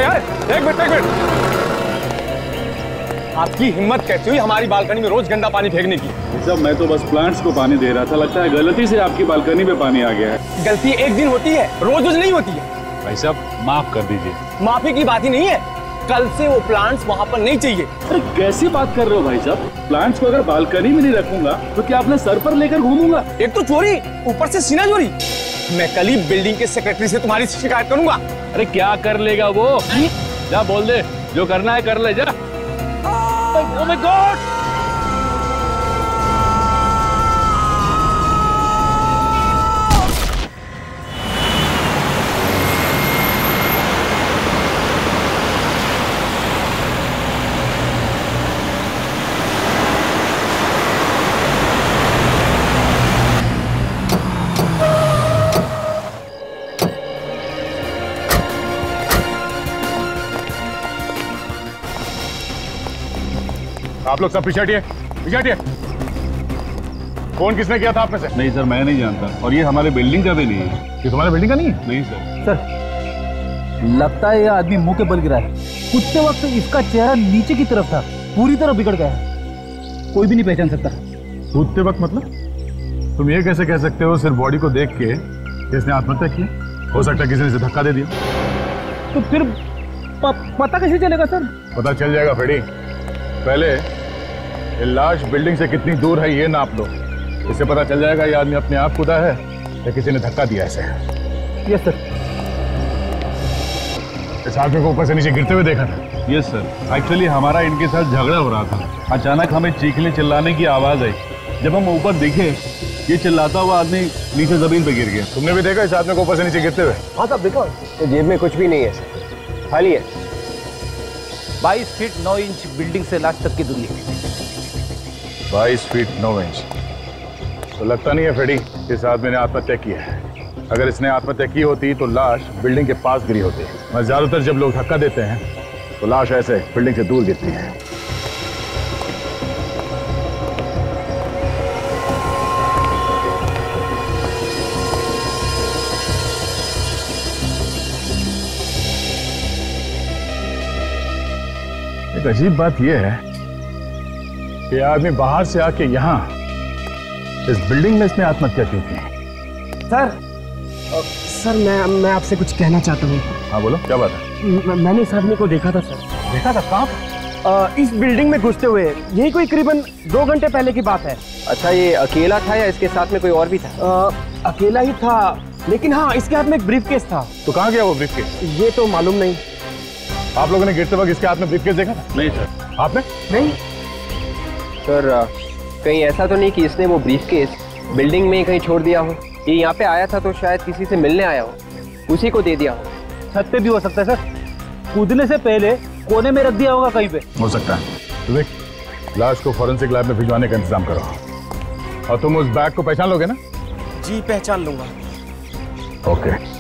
यार, एक मिनट। आपकी हिम्मत कैसी हुई हमारी बालकनी में रोज गंदा पानी फेंकने की? साहब मैं तो बस प्लांट्स को पानी दे रहा था, लगता है गलती से आपकी बालकनी में पानी आ गया है। गलती एक दिन होती है, रोज रोज नहीं होती है। भाई साहब माफ कर दीजिए। माफी की बात ही नहीं है, कल से वो प्लांट्स वहाँ पर नहीं चाहिए। अरे कैसी बात कर रहे हो भाई साहब? प्लांट्स को अगर बालकनी में नहीं रखूंगा तो क्या अपने सर पर लेकर घूमूंगा? एक तो चोरी, ऊपर से सीना चोरी। मैं कल ही बिल्डिंग के सेक्रेटरी से तुम्हारी शिकायत करूंगा। अरे क्या कर लेगा वो? जा बोल दे, जो करना है कर ले जा। Oh my God! आप लोग सब पीछे हटिए, पीछे हटिए। फोन किसने किया था आप में से? नहीं सर, मैं नहीं जानता, और ये हमारे बिल्डिंग का भी नहीं है। ये तुम्हारे बिल्डिंग का नहीं है? नहीं सर। सर लगता है ये आदमी मुंह के बल गिरा है। कुत्ते वक्त इसका चेहरा नीचे की तरफ था, पूरी तरह बिगड़ गया है, कोई भी नहीं पहचान सकता। कूदते वक्त मतलब? तुम ये कैसे कह सकते हो सिर्फ बॉडी को देख के किसने आत्महत्या की? हो सकता है किसी ने इसे धक्का दे दिया। तो फिर पता कैसे चलेगा सर? पता चल जाएगा फ्रेडी। पहले ये लाश बिल्डिंग से कितनी दूर है ये नाप लो, इससे पता चल जाएगा ये आदमी अपने आप कूदा है या किसी ने धक्का दिया इसे। Yes sir. इस आदमी को ऊपर से नीचे गिरते हुए देखा था? यस सर, एक्चुअली हमारा इनके साथ झगड़ा हो रहा था। अचानक हमें चीखने चिल्लाने की आवाज आई। जब हम ऊपर देखे, ये चिल्लाता हुआ आदमी नीचे जमीन पे गिर गया। तुमने भी देखा इस आदमी को ऊपर से नीचे गिरते हुए? हाँ साहब देखो, तो जेब में कुछ भी नहीं है, खाली है। 22 फीट 9 इंच बिल्डिंग से लाश तक की दूरी है। 22 फीट 9 इंच। तो लगता नहीं है फ्रेडी इस आदमी ने आत्महत्या की है। अगर इसने आत्महत्या की होती तो लाश बिल्डिंग के पास गिरी होती। मैं ज्यादातर जब लोग धक्का देते हैं तो लाश ऐसे बिल्डिंग से दूर गिरती है। एक अजीब बात यह है कि आदमी बाहर से आके यहाँ इस बिल्डिंग में इसने आत्महत्या क्यों की? सर मैं आपसे कुछ कहना चाहता हूँ। हाँ बोलो, क्या बात है? मैंने इस आदमी को देखा था सर। देखा था? कहाँ? इस बिल्डिंग में घुसते हुए, यही कोई करीबन 2 घंटे पहले की बात है। अच्छा, ये अकेला था या इसके साथ में कोई और भी था? अकेला ही था, लेकिन हाँ इसके हाथ में एक ब्रीफकेस था। तो कहाँ गया वो ब्रीफकेस? ये तो मालूम नहीं। आप लोगों ने गिरते वक्त इसके हाथ में ब्रीफकेस देखा था? नहीं सर। आपने? नहीं सर, कहीं ऐसा तो नहीं कि इसने वो ब्रीफकेस बिल्डिंग में ही कहीं छोड़ दिया हो? ये यहाँ पे आया था तो शायद किसी से मिलने आया हो, उसी को दे दिया हो। छत पे भी हो सकता है सर, कूदने से पहले कोने में रख दिया होगा कहीं पे। हो सकता है। तो देख, लाश को फॉरेंसिक लैब में भिजवाने का इंतजाम करो। और तुम उस बैग को पहचान लोगे ना? जी पहचान लूंगा। ओके।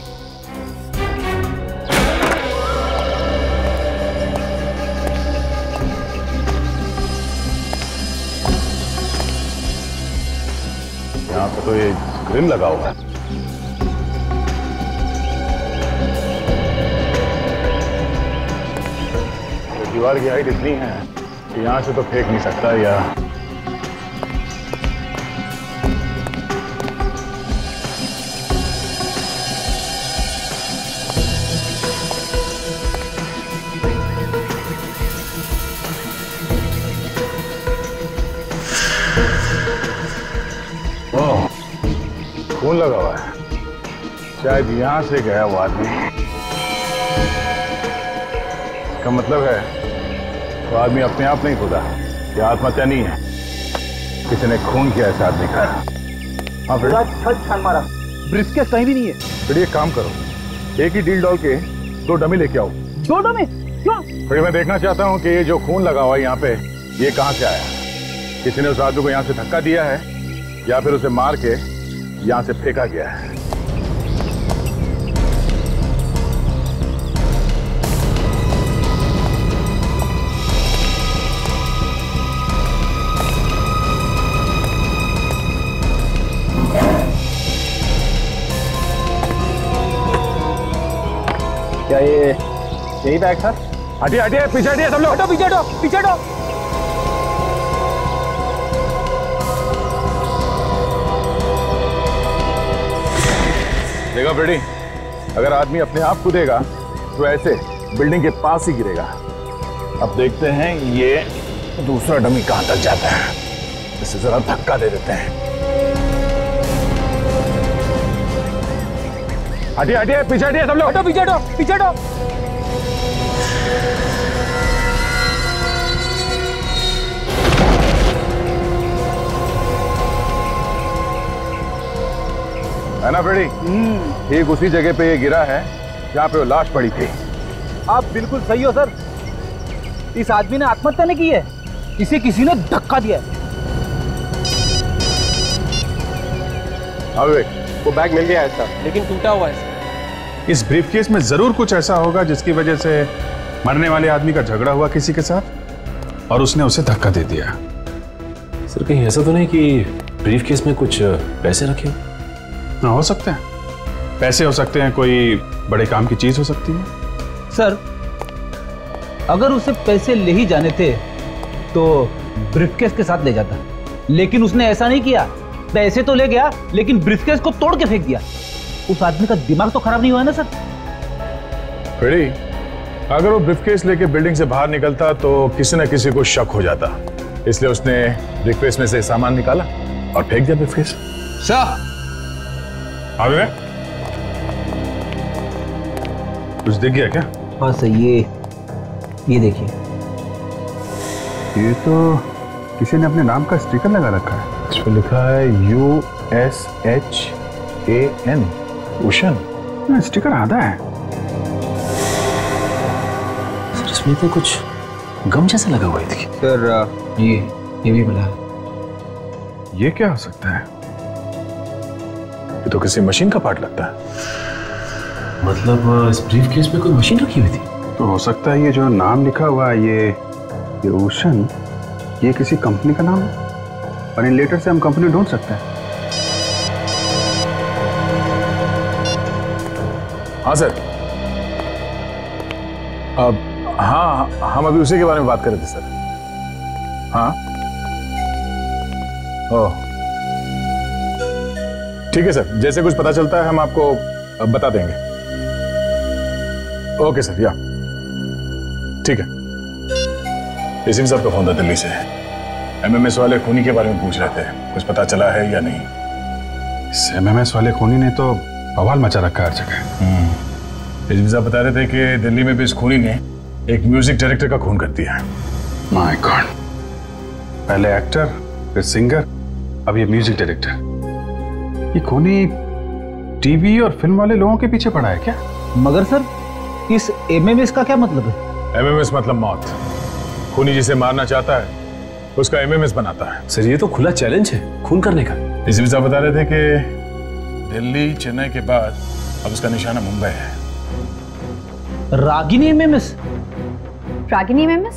यहाँ पे तो ये ग्रिल लगा हुआ है। तो दीवार की हाइट इतनी है कि यहाँ से तो फेंक नहीं सकता या खून लगा हुआ है। शायद यहां से गया वो आदमी। इसका मतलब है वो आदमी अपने आप नहीं कूदा, ये आत्महत्या नहीं है, किसी ने खून किया इस आदमी का। हाँ पूरा छत छान मारा, ब्रीफकेस कहीं भी नहीं है। फिर एक काम करो, एक ही डील डॉल के 2 डमी लेके आओ। 2 डमी? क्यों? फिर मैं देखना चाहता हूँ कि ये जो खून लगा हुआ है यहाँ पे, ये कहाँ से आया? किसी ने उस आदमी को यहाँ से धक्का दिया है या फिर उसे मार के यहाँ से फेंका गया है। क्या ये यही बैग था। हटिए हटिए, पीछे हटिए सब लोग। हटो पीछे हटो, पीछे हटो। देखा फ्रेडी, अगर आदमी अपने आप कूदेगा तो ऐसे बिल्डिंग के पास ही गिरेगा। अब देखते हैं ये दूसरा डमी कहां तक जाता है। इसे जरा धक्का दे देते हैं। हटिए हटिए, पीछे हटिए सब लोग। हटो पीछे हटो, पीछे हटो। है ना फ्रेडी? ठीक उसी जगह पे ये गिरा है जहां पे वो लाश पड़ी थी। आप बिल्कुल सही हो सर। इस आदमी ने आत्महत्या नहीं की है, इसे किसी ने धक्का दिया है। अबे वो बैग मिल गया है सर, लेकिन टूटा हुआ है सर। इस ब्रीफकेस में जरूर कुछ ऐसा होगा जिसकी वजह से मरने वाले आदमी का झगड़ा हुआ किसी के साथ और उसने उसे धक्का दे दिया। सर कहीं ऐसा तो नहीं कि ब्रीफकेस में कुछ पैसे रखे हो? ना, हो सकते हैं पैसे, हो सकते हैं कोई बड़े काम की चीज हो सकती है। सर अगर उसे पैसे ले ही जाने थे तो ब्रीफकेस के साथ ले जाता, लेकिन उसने ऐसा नहीं किया। पैसे तो ले गया लेकिन ब्रीफकेस को तोड़ के फेंक दिया। उस आदमी का दिमाग तो खराब नहीं हुआ ना सर? फ्रेडी, अगर वो ब्रीफकेस लेके बिल्डिंग से बाहर निकलता तो किसी न किसी को शक हो जाता, इसलिए उसने ब्रीफकेस में से सामान निकाला और फेंक दिया ब्रीफकेस। सर अबे कुछ दिख गया क्या? हाँ सर, ये देखिए, ये तो किसी ने अपने नाम का स्टिकर लगा रखा है। इस पर लिखा है USHAN, ओशन। स्टिकर आधा है। सर इसमें तो कुछ गम जैसा लगा हुआ है। देखिए सर ये भी बना। ये क्या हो सकता है? ये तो किसी मशीन का पार्ट लगता है। मतलब इस ब्रीफकेस में कोई मशीन रखी हुई थी? तो हो सकता है ये जो नाम लिखा हुआ है ये ओशन, ये किसी कंपनी का नाम है और इन लेटर से हम कंपनी ढूंढ सकते हैं। हाँ सर, अब हाँ हम अभी उसी के बारे में बात कर रहे थे सर। हाँ ओह ठीक है सर, जैसे कुछ पता चलता है हम आपको बता देंगे। ओके सर, या ठीक है। एसीपी साहब का फोन था दिल्ली से, MMS वाले खूनी के बारे में पूछ रहे थे, कुछ पता चला है या नहीं? इस MMS वाले खूनी ने तो बवाल मचा रखा हर जगह। एसीपी साहब बता रहे थे कि दिल्ली में भी इस खूनी ने एक म्यूजिक डायरेक्टर का खून कर दिया है। माय गॉड, पहले एक्टर, फिर सिंगर, अब ये म्यूजिक डायरेक्टर। ये खूनी टीवी और फिल्म वाले लोगों के पीछे पड़ा है क्या? मगर सर इस MMS का क्या मतलब है? MMS मतलब मौत। खूनी जिसे मारना चाहता है उसका MMS बनाता है। सर ये तो खुला चैलेंज है खून करने का। एसीपी साहब बता रहे थे कि दिल्ली चेन्नई के बाद अब उसका निशाना मुंबई है। Ragini MMS? Ragini MMS?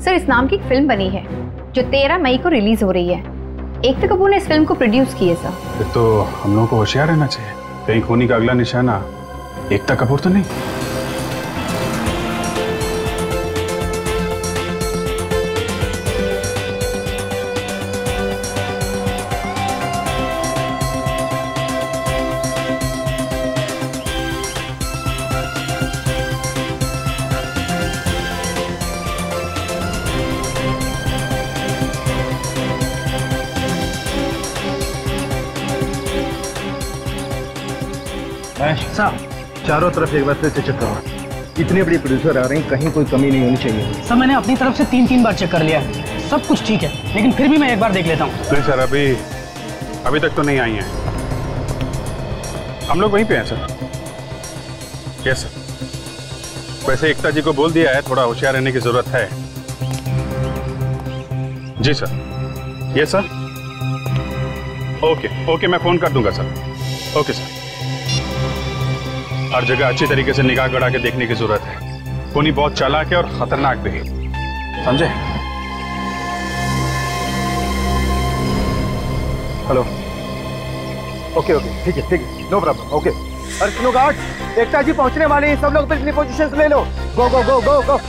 Sir इस नाम की एक फिल्म बनी है जो 13 मई को रिलीज हो रही है। एकता कपूर ने इस फिल्म को प्रोड्यूस की है सर। फिर तो हम लोगों को होशियार रहना चाहिए, कहीं खूनी का अगला निशाना एकता कपूर तो नहीं। चारों तरफ एक बार फिर से चेक करो। इतने बड़े प्रोड्यूसर आ रहे हैं, कहीं कोई कमी नहीं होनी चाहिए। सर मैंने अपनी तरफ से 3 बार चेक कर लिया है, सब कुछ ठीक है, लेकिन फिर भी मैं एक बार देख लेता हूँ। नहीं सर, अभी तक तो नहीं आई हैं। हम लोग वहीं पे हैं सर। यस सर, वैसे एकता जी को बोल दिया है, थोड़ा होशियार रहने की जरूरत है। जी सर। यस सर, ओके मैं फोन कर दूंगा सर। ओके सर, हर जगह अच्छी तरीके से निगाह गड़ा के देखने की जरूरत है। खूनी बहुत चालाक है और खतरनाक भी है, समझे? हेलो, ओके ठीक है, नो प्रॉब्लम, ओके। और स्नो गार्ड, एकता जी पहुंचने वाले हैं, सब लोग अपनी पोजीशंस ले लो। गो गो गो गो गो।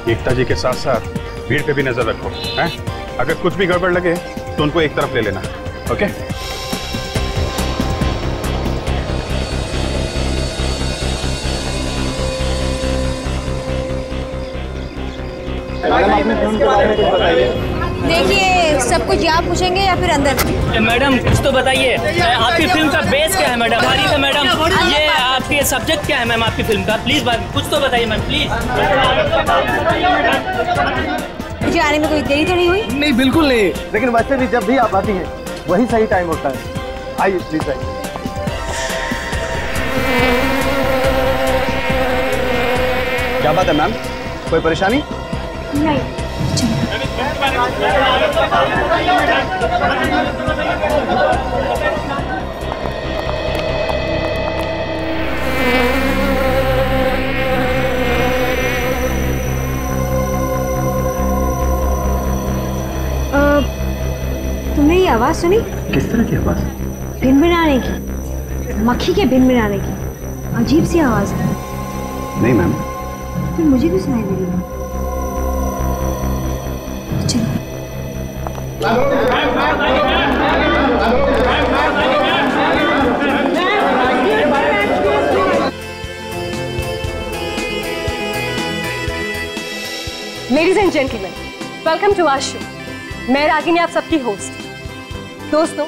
एकता जी के साथ साथ भीड़ पे भी नजर रखो, हैं? अगर कुछ भी गड़बड़ लगे तो उनको एक तरफ ले लेना, ओके? देखिए, सब कुछ यहाँ पूछेंगे या फिर अंदर? मैडम कुछ तो बताइए, आपकी फिल्म का बेस क्या है मैडम? तारीफ है मैडम, ये आपके सब्जेक्ट क्या है मैम आपकी फिल्म का? प्लीज कुछ तो बताइए मैम, प्लीज। मुझे आने में कोई देरी तो नहीं हुई? नहीं, बिल्कुल नहीं, लेकिन वैसे भी जब भी आप आती हैं वही सही टाइम होता है। आइए प्लीज आइए। क्या बात है मैम, कोई परेशानी? नहीं। तुमने ये आवाज सुनी? किस तरह की आवाज? भिनभिनाने की, मक्खी के भिनभिनाने की। अजीब सी आवाज है। नहीं मैम। फिर मुझे भी सुनाई दे रही है। Ladies and gentleman, welcome to our show. मैं रागिनी, आप सबकी होस्ट। दोस्तों,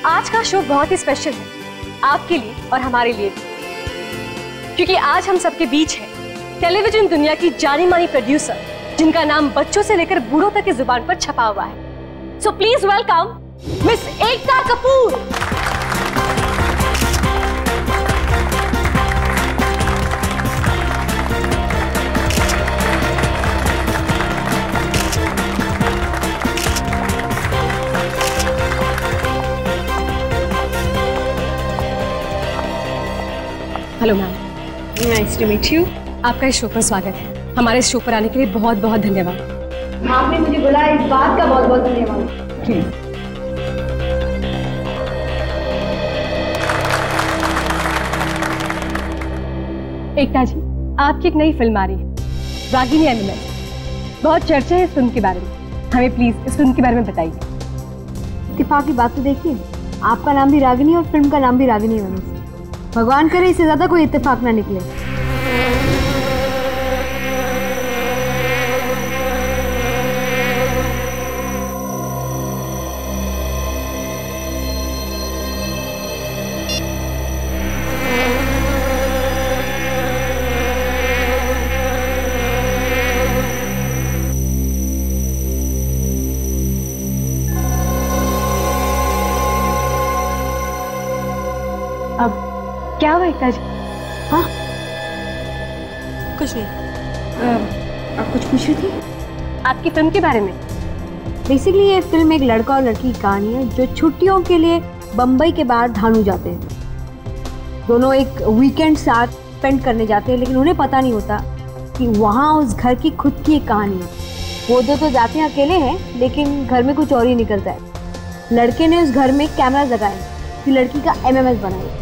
आज का शो बहुत ही स्पेशल है आपके लिए और हमारे लिए भी, क्योंकि आज हम सबके बीच है टेलीविजन दुनिया की जानी मानी प्रोड्यूसर, जिनका नाम बच्चों से लेकर बूढ़ों तक की जुबान पर छपा हुआ है। So please welcome miss Ekta Kapoor. Hello ma'am, nice to meet you. आपका इस शो पर स्वागत है। हमारे इस शो पर आने के लिए बहुत बहुत धन्यवाद। आपने मुझे बुलाया, इस बात का बहुत बहुत धन्यवाद। एकता जी, आपकी एक नई फिल्म आ रही है, रागिनी एमएमएस। बहुत चर्चा है इस फिल्म के बारे में, हमें प्लीज इस फिल्म के बारे में बताइए। इत्तेफाक की बात तो देखिए, आपका नाम भी रागिनी और फिल्म का नाम भी रागिनी एमएमएस। भगवान करे इससे ज्यादा कोई इत्तेफाक ना निकले। अब क्या हुआ एकता जी? हाँ, कुछ नहीं। आप कुछ पूछ रही थी? आपकी फिल्म के बारे में। बेसिकली ये फिल्म एक लड़का और लड़की की कहानी है जो छुट्टियों के लिए बम्बई के बाहर धानू जाते हैं। दोनों एक वीकेंड साथ स्पेंड करने जाते हैं, लेकिन उन्हें पता नहीं होता कि वहाँ उस घर की खुद की एक कहानी है। वो दो तो जाते हैं अकेले हैं, लेकिन घर में कुछ और ही निकलता है। लड़के ने उस घर में कैमरा लगाए कि लड़की का एमएमएस बनाए।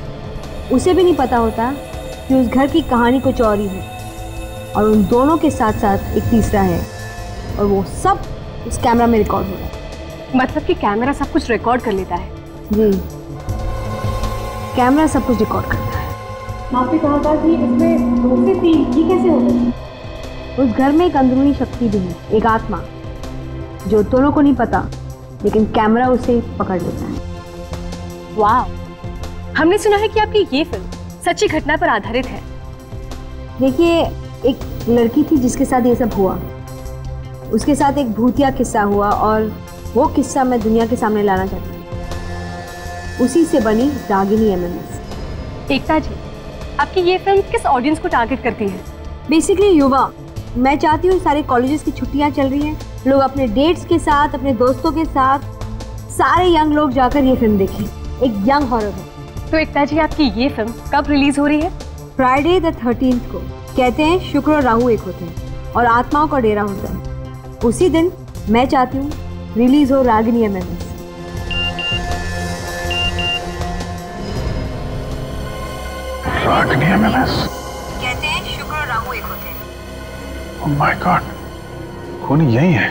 उसे भी नहीं पता होता कि उस घर की कहानी कुछ और ही है, और उन दोनों के साथ साथ एक तीसरा है, और वो सब उस कैमरा में रिकॉर्ड हो रहा है। मतलब कि कैमरा सब कुछ रिकॉर्ड कर लेता है? जी, कैमरा सब कुछ रिकॉर्ड करता है। आपने कहा था कि इसमें 2 से 3 ये कैसे हो गए? उस घर में एक अंदरूनी शक्ति भी है, एक आत्मा, जो दोनों को नहीं पता, लेकिन कैमरा उसे पकड़ लेता है। वाह, हमने सुना है कि आपकी ये फिल्म सच्ची घटना पर आधारित है। देखिए, एक लड़की थी जिसके साथ ये सब हुआ। उसके साथ एक भूतिया किस्सा हुआ, और वो किस्सा मैं दुनिया के सामने लाना चाहती हूँ। उसी से बनी रागिनी एमएमएस। एकता जी, आपकी ये फिल्म किस ऑडियंस को टारगेट करती है? बेसिकली युवा। मैं चाहती हूँ सारे कॉलेजेस की छुट्टियाँ चल रही हैं, लोग अपने डेट्स के साथ, अपने दोस्तों के साथ सारे यंग लोग जाकर ये फिल्म देखें। एक यंग हॉरर है। तो एकता जी, आपकी ये फिल्म कब रिलीज हो रही है? फ्राइडे द 13th को। कहते हैं शुक्र और राहु एक होते हैं और आत्माओं का डेरा होता है। उसी दिन मैं चाहती हूँ रिलीज हो रागिनी एमएमएस। रागिनी एमएमएस। कहते हैं शुक्र और राहु एक होते हैं। ओह माय गॉड, खूनी यही है।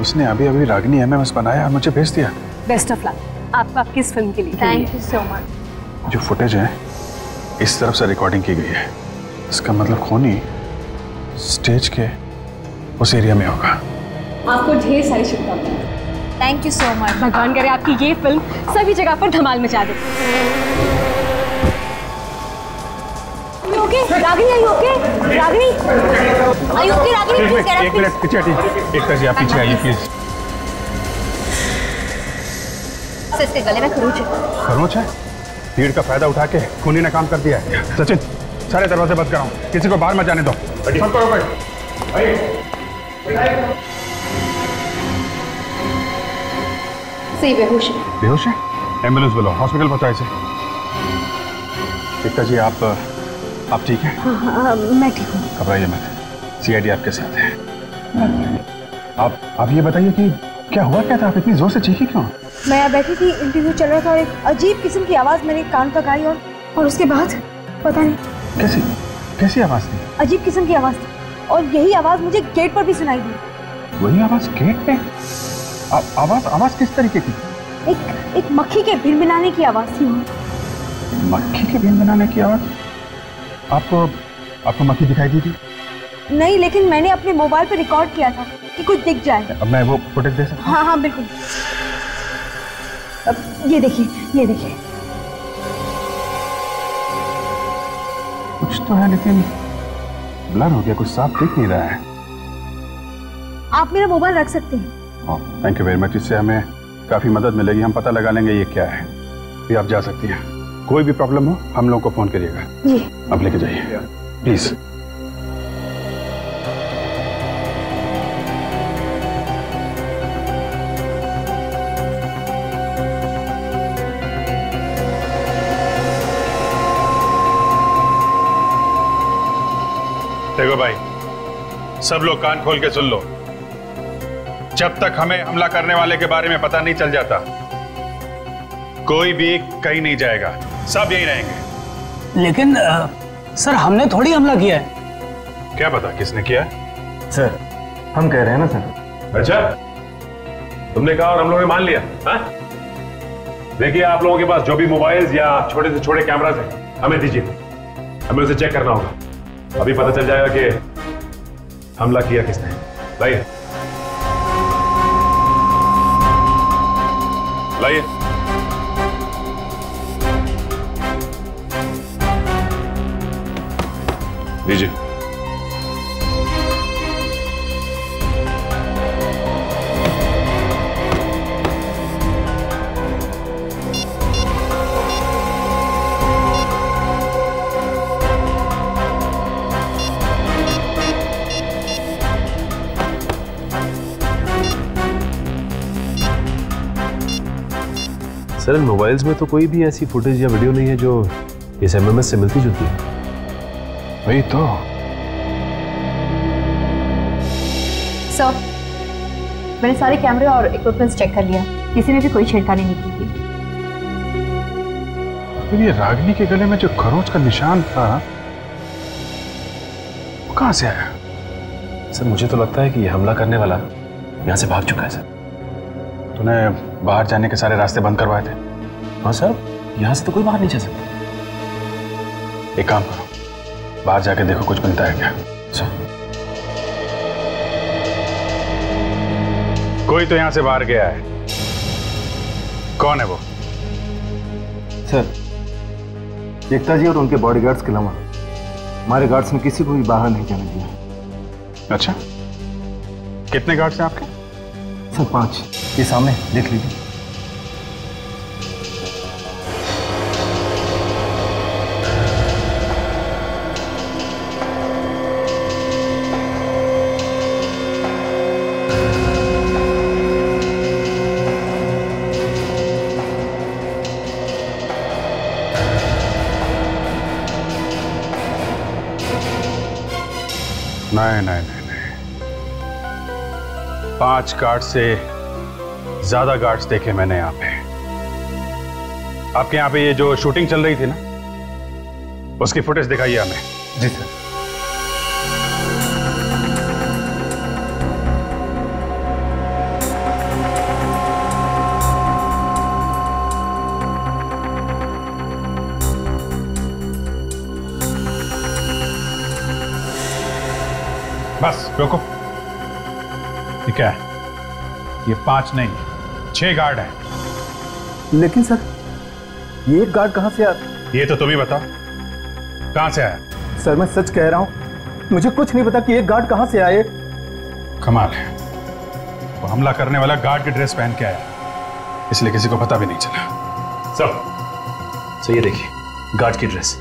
उसने अभी अभी रागिनी एमएमएस बनाया और मुझे भेज दिया। बेस्ट ऑफ लक आपको आपकी इस फिल्म के लिए। Thank you so much. जो फुटेज है इस तरफ से रिकॉर्डिंग की गई है, इसका मतलब खूनी स्टेज के उस एरिया में होगा। आपको ढेर सारी शुभकामनाएं। Thank you so much. भगवान करे आपकी ये फिल्म सभी जगह पर धमाल मचा दे। Ragini, are you okay? Ragini, are you okay? Ragini, please get up, एक मिनट पीछे हटिए। एकता जी आप पीछे आइए प्लीज। सर, इसके गले में खरोच है। खरोच है? भीड़ का फायदा उठा के खूनी ने काम कर दिया है। सचिन, सारे दरवाजे बंद कराओ, किसी को बाहर मत जाने दो। सही बेहोश है। बेहोश है? एम्बुलेंस बुलाओ, हॉस्पिटल पहुंचाओ इसे। एकता जी आप ठीक हैं? हाँ, मैं ठीक हूँ। घबराइए मत, सीआईडी आपके साथ है। आप ये बताइए कि क्या हुआ क्या था? आप इतनी जोर से चीखी क्यों? मैं यहाँ बैठी थी, इंटरव्यू चल रहा था और एक अजीब किस्म की आवाज मेरे कान तक आई और उसके बाद पता नहीं कैसी आवाज थी? अजीब किस्म की आवाज थी और यही आवाज मुझे गेट पर भी सुनाई दी। वही आवाज गेट पे? आवाज किस तरीके की? एक मक्खी के भिनभिनाने की आवाज थी। मक्खी के भिनभिनाने की आवाज? आपको मक्खी दिखाई दी थी? नहीं, लेकिन मैंने अपने मोबाइल पे रिकॉर्ड किया था कि कुछ दिख जाए। अब मैं वो फुटेज दे सकता हूँ? हाँ बिल्कुल। अब ये देखिए। कुछ तो है लेकिन ब्लर हो गया, कुछ साफ दिख नहीं रहा है। आप मेरा मोबाइल रख सकते हैं। थैंक यू वेरी मच, इससे हमें काफी मदद मिलेगी। हम पता लगा लेंगे ये क्या है। ये आप जा सकती हैं। कोई भी प्रॉब्लम हो हम लोगों को फोन करिएगा। जी। आप लेके जाइए प्लीज। देखो भाई, सब लोग कान खोल के सुन लो। जब तक हमें हमला करने वाले के बारे में पता नहीं चल जाता, कोई भी कहीं नहीं जाएगा, सब यहीं रहेंगे। लेकिन सर, हमने थोड़ी हमला किया है। क्या पता किसने किया? सर, हम कह रहे हैं ना सर। अच्छा, तुमने कहा और हम लोगों ने मान लिया? हाँ? देखिए, आप लोगों के पास जो भी मोबाइल्स या छोटे से छोटे कैमरास हैं, हमें दीजिए। हमें उसे चेक करना होगा। अभी पता चल जाएगा कि हमला किया किसने। लाइए लाइए। दीजिए। सर, इन मोबाइल्स में तो कोई भी ऐसी फुटेज या वीडियो नहीं है जो इस एमएमएस से मिलती जुलती है। वही तो। सर, मैंने सारे कैमरे और इक्विपमेंट्स चेक कर लिया, किसी ने भी कोई छेड़खानी नहीं की थी। ये रागिनी के गले में जो खरोच का निशान था, वो कहां से आया? सर, मुझे तो लगता है कि ये हमला करने वाला यहाँ से भाग चुका है। सर, तूने बाहर जाने के सारे रास्ते बंद करवाए थे? हाँ सर, यहाँ से तो कोई बाहर नहीं जा सकता। एक काम करो, बाहर जाके देखो कुछ बनता है क्या। सर, कोई तो यहाँ से बाहर गया है। कौन है वो? सर, एकता जी और उनके बॉडीगार्ड्स के अलावा हमारे गार्ड्स ने किसी को भी बाहर नहीं जाने दिया। अच्छा, कितने गार्ड्स हैं आपके? सर 5। ये सामने देख लीजिए। नहीं नहीं नहीं नहीं, 5 गार्ड से ज्यादा गार्ड्स देखे मैंने यहाँ पे। आपके यहाँ पे ये जो शूटिंग चल रही थी ना, उसकी फुटेज दिखाइए हमें। जी सर। बस रोको। ये क्या है? ये 5 नहीं 6 गार्ड हैं। लेकिन सर ये एक गार्ड कहां से आया? ये तो तुम ही बताओ, कहां से आया? सर मैं सच कह रहा हूं, मुझे कुछ नहीं पता कि एक गार्ड कहां से आए। कमाल है, वो हमला करने वाला गार्ड की ड्रेस पहन के आया, इसलिए किसी को पता भी नहीं चला। सर ये देखिए गार्ड की ड्रेस,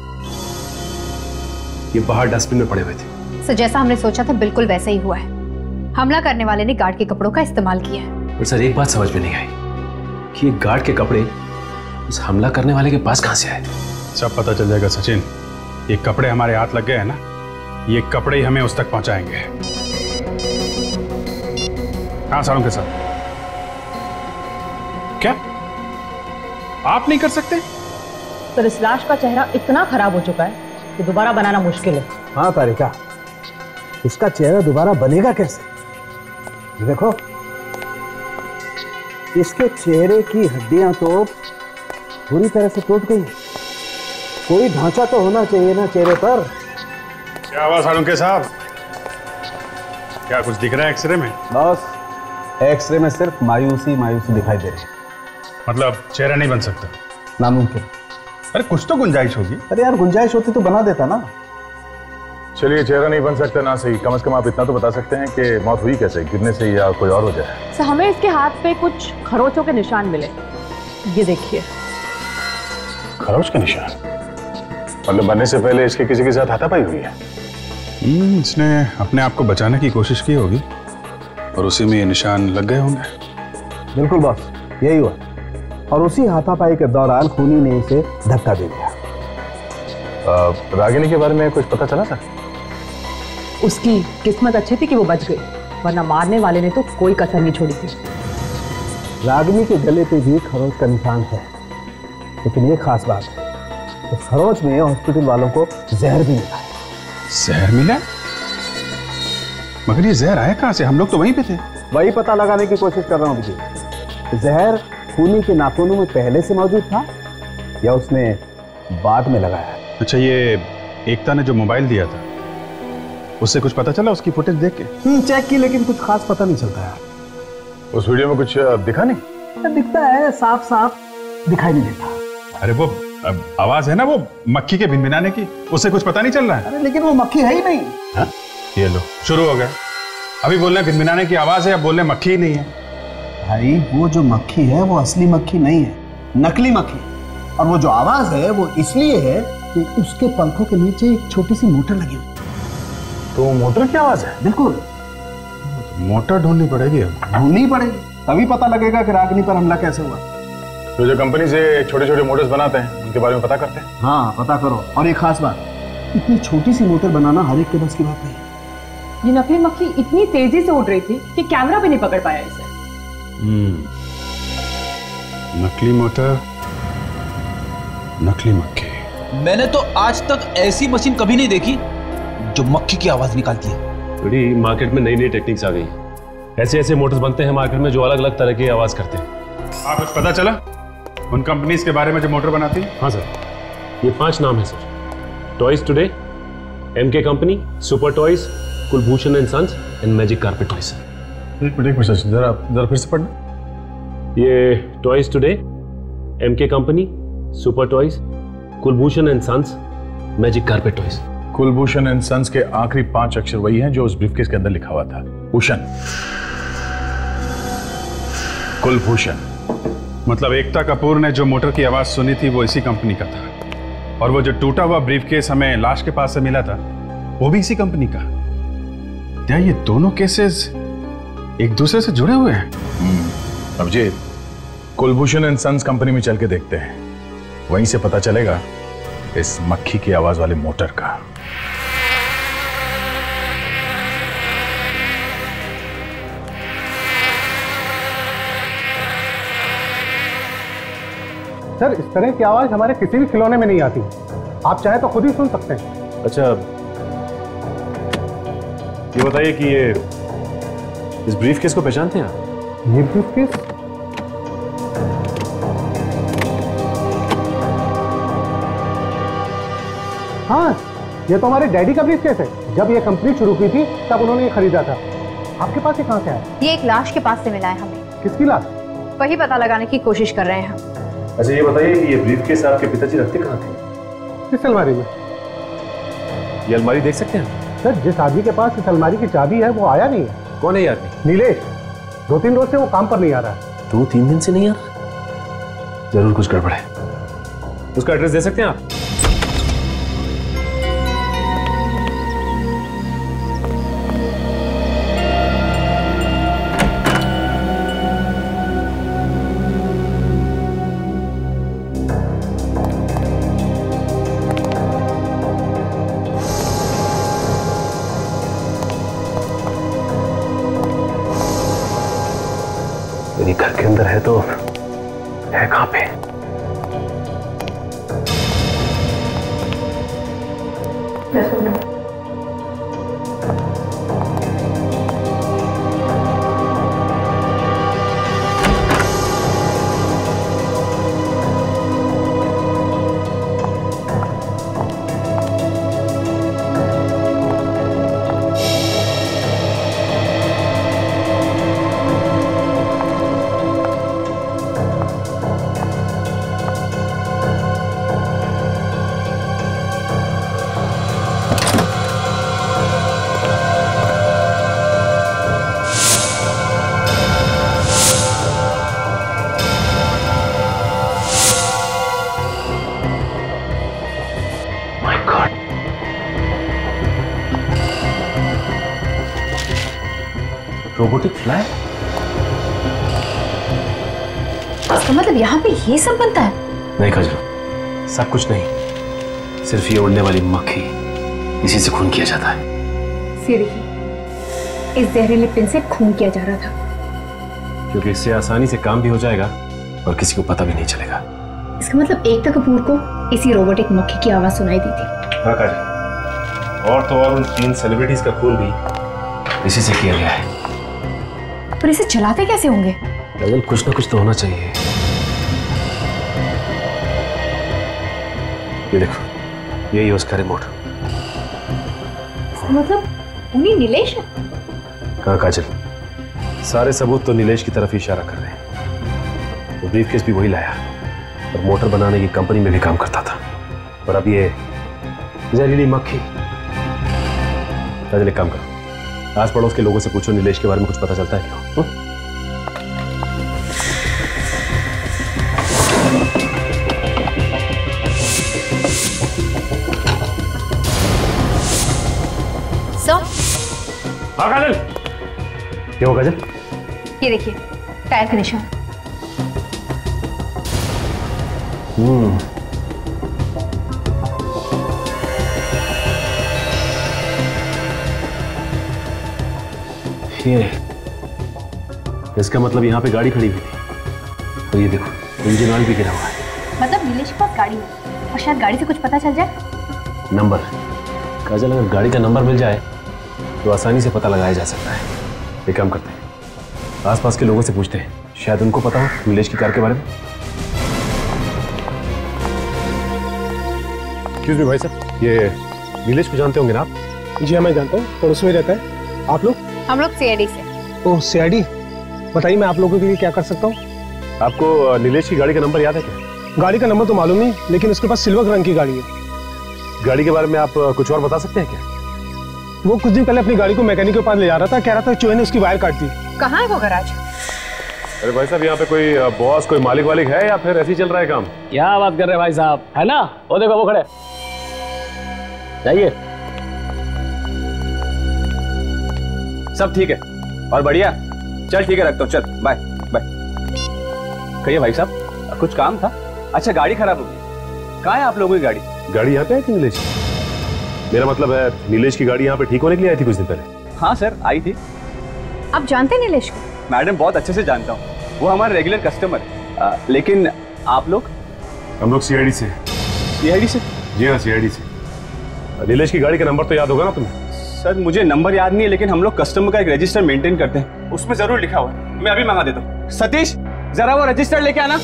ये बाहर डस्टबिन में पड़े हुए थे। सर जैसा हमने सोचा था बिल्कुल वैसा ही हुआ है। हमला करने वाले ने गार्ड के कपड़ों का इस्तेमाल किया है। पर सर एक बात समझ में नहीं आई कि ये गार्ड के कपड़े उस हमला करने वाले के पास कहां से आए? सब पता चल जाएगा सचिन। ये कपड़े हमारे हाथ लग गए हैं ना, ये कपड़े ही हमें उस तक पहुंचाएंगे। हाँ सारों के साथ। क्या आप नहीं कर सकते? सर इस लाश का चेहरा इतना खराब हो चुका है कि दोबारा बनाना मुश्किल है। हाँ तारिका, इसका चेहरा दोबारा बनेगा कैसे? ये देखो, इसके चेहरे की हड्डियां तो पूरी तरह से टूट गई। कोई ढांचा तो होना चाहिए ना चेहरे पर। क्या हुआ सारुंके साहब? क्या कुछ दिख रहा है एक्सरे में? बॉस एक्सरे में सिर्फ मायूसी मायूसी दिखाई दे रही है। मतलब चेहरा नहीं बन सकता? नामुमकिन। अरे कुछ तो गुंजाइश होगी। अरे यार गुंजाइश होती तो बना देता ना। चलिए चेहरा नहीं बन सकता ना सही, कम से कम आप इतना तो बता सकते हैं कि मौत हुई कैसे, गिरने से या कोई और वजह है? सर हमें इसके हाथ पे कुछ खरोचों के निशान मिले, ये देखिए। खरोच के निशान? मतलब बनने से पहले इसके किसी के साथ हाथापाई हुई है? इसने अपने आप को बचाने की कोशिश की होगी और उसी में ये निशान लग गए होंगे। बिल्कुल बॉस, यही हुआ। और उसी हाथापाई के दौरान खूनी ने इसे धक्का दे दिया। रागिनी के बारे में कुछ पता चला सर? उसकी किस्मत अच्छी थी कि वो बच गई, वरना मारने वाले ने तो कोई कसर नहीं छोड़ी थी। रागिनी के गले पे भी खरोच का निशान है, लेकिन ये खास बात है, तो खरोच में हॉस्पिटल वालों को जहर भी मिला है। जहर मिला? मगर ये जहर आया कहां से? हम लोग तो वहीं पे थे। वही पता लगाने की कोशिश कर रहा हूँ विजय। जहर खूनी के नाखूनों में पहले से मौजूद था या उसने बाद में लगाया? अच्छा, ये एकता ने जो मोबाइल दिया था उससे कुछ पता चला? उसकी फुटेज देख के चेक की, लेकिन कुछ खास पता नहीं चलता यार। उस वीडियो में कुछ दिखा नहीं? दिखता है, साफ साफ दिखाई नहीं देता। अरे वो आवाज है ना वो मक्खी के भिनभिनाने की, उससे कुछ पता नहीं चल रहा है? अरे लेकिन वो मक्खी है ही नहीं। हा? ये लो शुरू हो गया। अभी बोलने भिनभिनाने की आवाज है, अब बोलने मक्खी ही नहीं है। भाई वो जो मक्खी है वो असली मक्खी नहीं है, नकली मक्खी। और वो जो आवाज है वो इसलिए है कि उसके पंखों के नीचे एक छोटी सी मोटर लगी हुई। तो मोटर की आवाज है? बिल्कुल। मोटर ढूंढनी पड़ेगी। अब ढूंढनी पड़ेगी, तभी पता लगेगा कि रागिनी पर हमला कैसे हुआ। तो जो कंपनी से छोटे छोटे मोटर्स बनाते हैं उनके बारे में पता करते हैं? हाँ पता करो। और एक खास बात, इतनी छोटी सी मोटर बनाना हर एक के बस की बात नहीं। ये नकली मक्खी इतनी तेजी से उड़ रही थी कि कैमरा भी नहीं पकड़ पाया इसे। नकली मोटर, नकली मक्खी। मैंने तो आज तक ऐसी मशीन कभी नहीं देखी जो मक्खी की आवाज निकालती है। बड़ी मार्केट में नई नई टेक्निक्स आ गई। ऐसे ऐसे मोटर्स बनते हैं मार्केट में जो अलग अलग तरह की आवाज करते हैं। आप कुछ पता चला उन कंपनीज के बारे में जो मोटर बनाती है? हाँ सर, ये 5 नाम है sir. Toys today, MK company, super toys, Kulbhushan and sons and magic carpet toys. एक मिनट जरा फिर से पढ़ना। ये toys today, MK company, super toys, Kulbhushan and sons, magic carpet toys. Kulbhushan and sons के आखिरी 5 अक्षर वही हैं जो उस ब्रीफकेस के अंदर लिखा हुआ था, भूषण, कुलभूषण। मतलब एकता कपूर ने जो मोटर की आवाज सुनी थी वो इसी कंपनी का था, और वो जो टूटा हुआ ब्रीफकेस हमें लाश के पास से मिला था वो भी इसी कंपनी का। क्या ये दोनों केसेस एक दूसरे से जुड़े हुए हैं? Abhijit, Kulbhushan and sons company में चल के देखते हैं, वहीं से पता चलेगा इस मक्खी की आवाज वाले मोटर का। सर इस तरह की आवाज हमारे किसी भी खिलौने में नहीं आती, आप चाहे तो खुद ही सुन सकते हैं। अच्छा ये बताइए कि ये इस ब्रीफकेस को पहचानते हैं आप? ये ब्रीफकेस? हाँ, ये तो हमारे डैडी का ब्रीफकेस है। जब ये कंपनी शुरू की थी तब उन्होंने ये खरीदा था। आपके पास ये कहाँ से आया? ये एक लाश के पास से मिला है हमें। किसकी लाश? वही पता लगाने की कोशिश कर रहे हैं हम। अच्छा ये बताइए कि ये ब्रीफकेस आपके पिताजी रखते कहाँ थे? इस अलमारी में। ये अलमारी देख सकते हैं सर? जिस आदमी के पास इस अलमारी की चाबी है वो आया नहीं है। कौन है ये आदमी? नीलेश। 2-3 रोज से वो काम पर नहीं आ रहा है। 2-3 दिन से नहीं आ रहा? जरूर कुछ गड़बड़ है। उसका एड्रेस दे सकते हैं आप? मेरी घर के अंदर है तो है कहां पे? Robotic fly? इसका मतलब यहाँ पे ये सब बनता है? नहीं खजरू, सब कुछ नहीं, सिर्फ ये उड़ने वाली मक्खी, इसी से खून किया जाता है। इस जहरीले पिन से खून किया जा रहा था, क्योंकि इससे आसानी से काम भी हो जाएगा और किसी को पता भी नहीं चलेगा। इसका मतलब एकता कपूर को इसी रोबोटिक मक्खी की आवाज सुनाई दी थी। हाँ काजल, और तो और उन 3 सेलिब्रिटीज का खून भी इसी से किया गया है। पर इसे चलाते कैसे होंगे? काजल, कुछ ना कुछ तो होना चाहिए। ये देखो, यही है उसका रिमोट। मतलब उन्हीं नीलेश है? कहाँ काजल, सारे सबूत तो नीलेश की तरफ इशारा कर रहे हैं। वो ब्रीफकेस भी वही लाया और मोटर बनाने की कंपनी में भी काम करता था। और अब ये जहरीली मक्खी। काजल, एक काम करो, आस पड़ोस के लोगों से पूछो नीलेश के बारे में कुछ पता चलता है क्या? हाँ काजल। क्या हो काजल? ये देखिए, टायर का निशान। ये इसका मतलब यहाँ पे गाड़ी खड़ी हुई थी और ये देखो इंजन ऑयल भी गिरा हुआ है। मतलब नीलेश के पास गाड़ी है और शायद गाड़ी से कुछ पता चल जाए। नंबर काजल, अगर गाड़ी का नंबर मिल जाए तो आसानी से पता लगाया जा सकता है। एक काम करते हैं, आसपास के लोगों से पूछते हैं, शायद उनको पता हो नीलेश की कार के बारे में। एक्सक्यूज मी भाई साहब, ये नीलेश को जानते होंगे ना आप? जी हाँ, मैं जानता हूँ, पड़ोस में रहता है। आप लोग? हम लोग सीआईडी से। ओह सीआईडी, बताइए मैं आप लोगों के लिए क्या कर सकता हूँ? आपको नीलेश की गाड़ी का नंबर याद है क्या? गाड़ी का नंबर तो मालूम नहीं, लेकिन उसके पास सिल्वर रंग की गाड़ी है। गाड़ी के बारे में आप कुछ और बता सकते हैं क्या? वो कुछ दिन पहले अपनी गाड़ी को मैकेनिक के पास ले जा रहा था, कह रहा था चूहे ने उसकी वायर काट दी। कहाँ है वो गैराज? अरे भाई साहब, यहाँ पे कोई बॉस, कोई मालिक वालिक है या फिर ऐसे ही चल रहा है काम? क्या बात कर रहे हैं भाई साहब, है ना? वो देखो वो खड़े, जाइए। सब ठीक है और बढ़िया। चल ठीक है, रखता हूँ, चल बाय बाय। कहिए भाई साहब, कुछ काम था? अच्छा, गाड़ी खराब हो गई। कहाँ है आप लोगों की गाड़ी? गाड़ी यहाँ पे आई थी नीलेश? मेरा मतलब है नीलेश की गाड़ी यहाँ पे ठीक होने के लिए आई थी कुछ दिन पहले। हाँ सर, आई थी। आप जानते हैं नीलेश को? मैडम, बहुत अच्छे से जानता हूँ, वो हमारे रेगुलर कस्टमर है। लेकिन आप लोग? हम लोग सीआईडी से। सीआईडी से? जी हाँ, सीआईडी से। नीलेश की गाड़ी का नंबर तो याद होगा ना तुम्हें? सर मुझे नंबर याद नहीं है, लेकिन हम लोग कस्टमर का एक रजिस्टर मेंटेन करते हैं, उसमें जरूर लिखा हुआ है। मैं अभी मंगा देता हूँ। सतीश, जरा वो रजिस्टर लेके आना।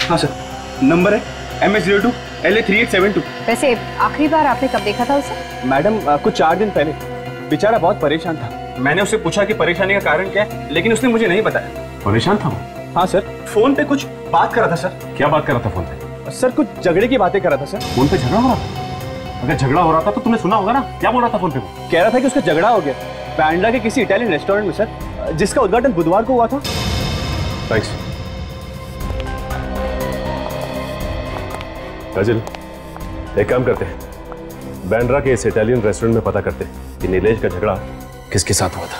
हाँ सर, नंबर है MS02 LA3872। वैसे आखिरी बार आपने कब देखा था उसे? मैडम कुछ 4 दिन पहले। बेचारा बहुत परेशान था। मैंने उससे पूछा कि परेशानी का कारण क्या है, लेकिन उसने मुझे नहीं बताया। परेशान था वो? हाँ सर, फोन पे कुछ बात कर रहा था सर। क्या बात कर रहा था फोन पे? सर कुछ झगड़े की बातें कर रहा था सर। फोन पे झगड़ा हो रहा था? अगर झगड़ा हो रहा था तो तुमने सुना होगा ना, क्या बोल रहा था फोन पे? कह रहा था कि उसका झगड़ा हो गया बांद्रा के किसी इटालियन रेस्टोरेंट में सर, जिसका उद्घाटन बुधवार को हुआ था। थैंक्स। काजल, एक काम करते हैं, बांद्रा के इस इटालियन रेस्टोरेंट में पता करते हैं कि नीलेश का झगड़ा किसके साथ हुआ था।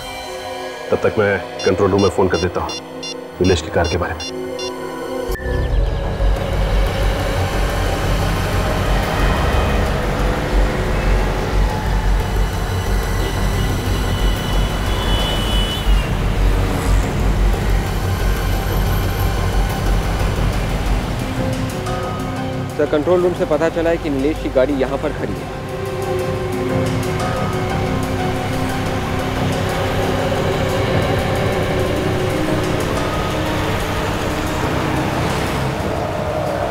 तब तक मैं कंट्रोल रूम में फोन कर देता हूँ नीलेश की कार के बारे में। सर, कंट्रोल रूम से पता चला है कि नीलेश की गाड़ी यहाँ पर खड़ी है।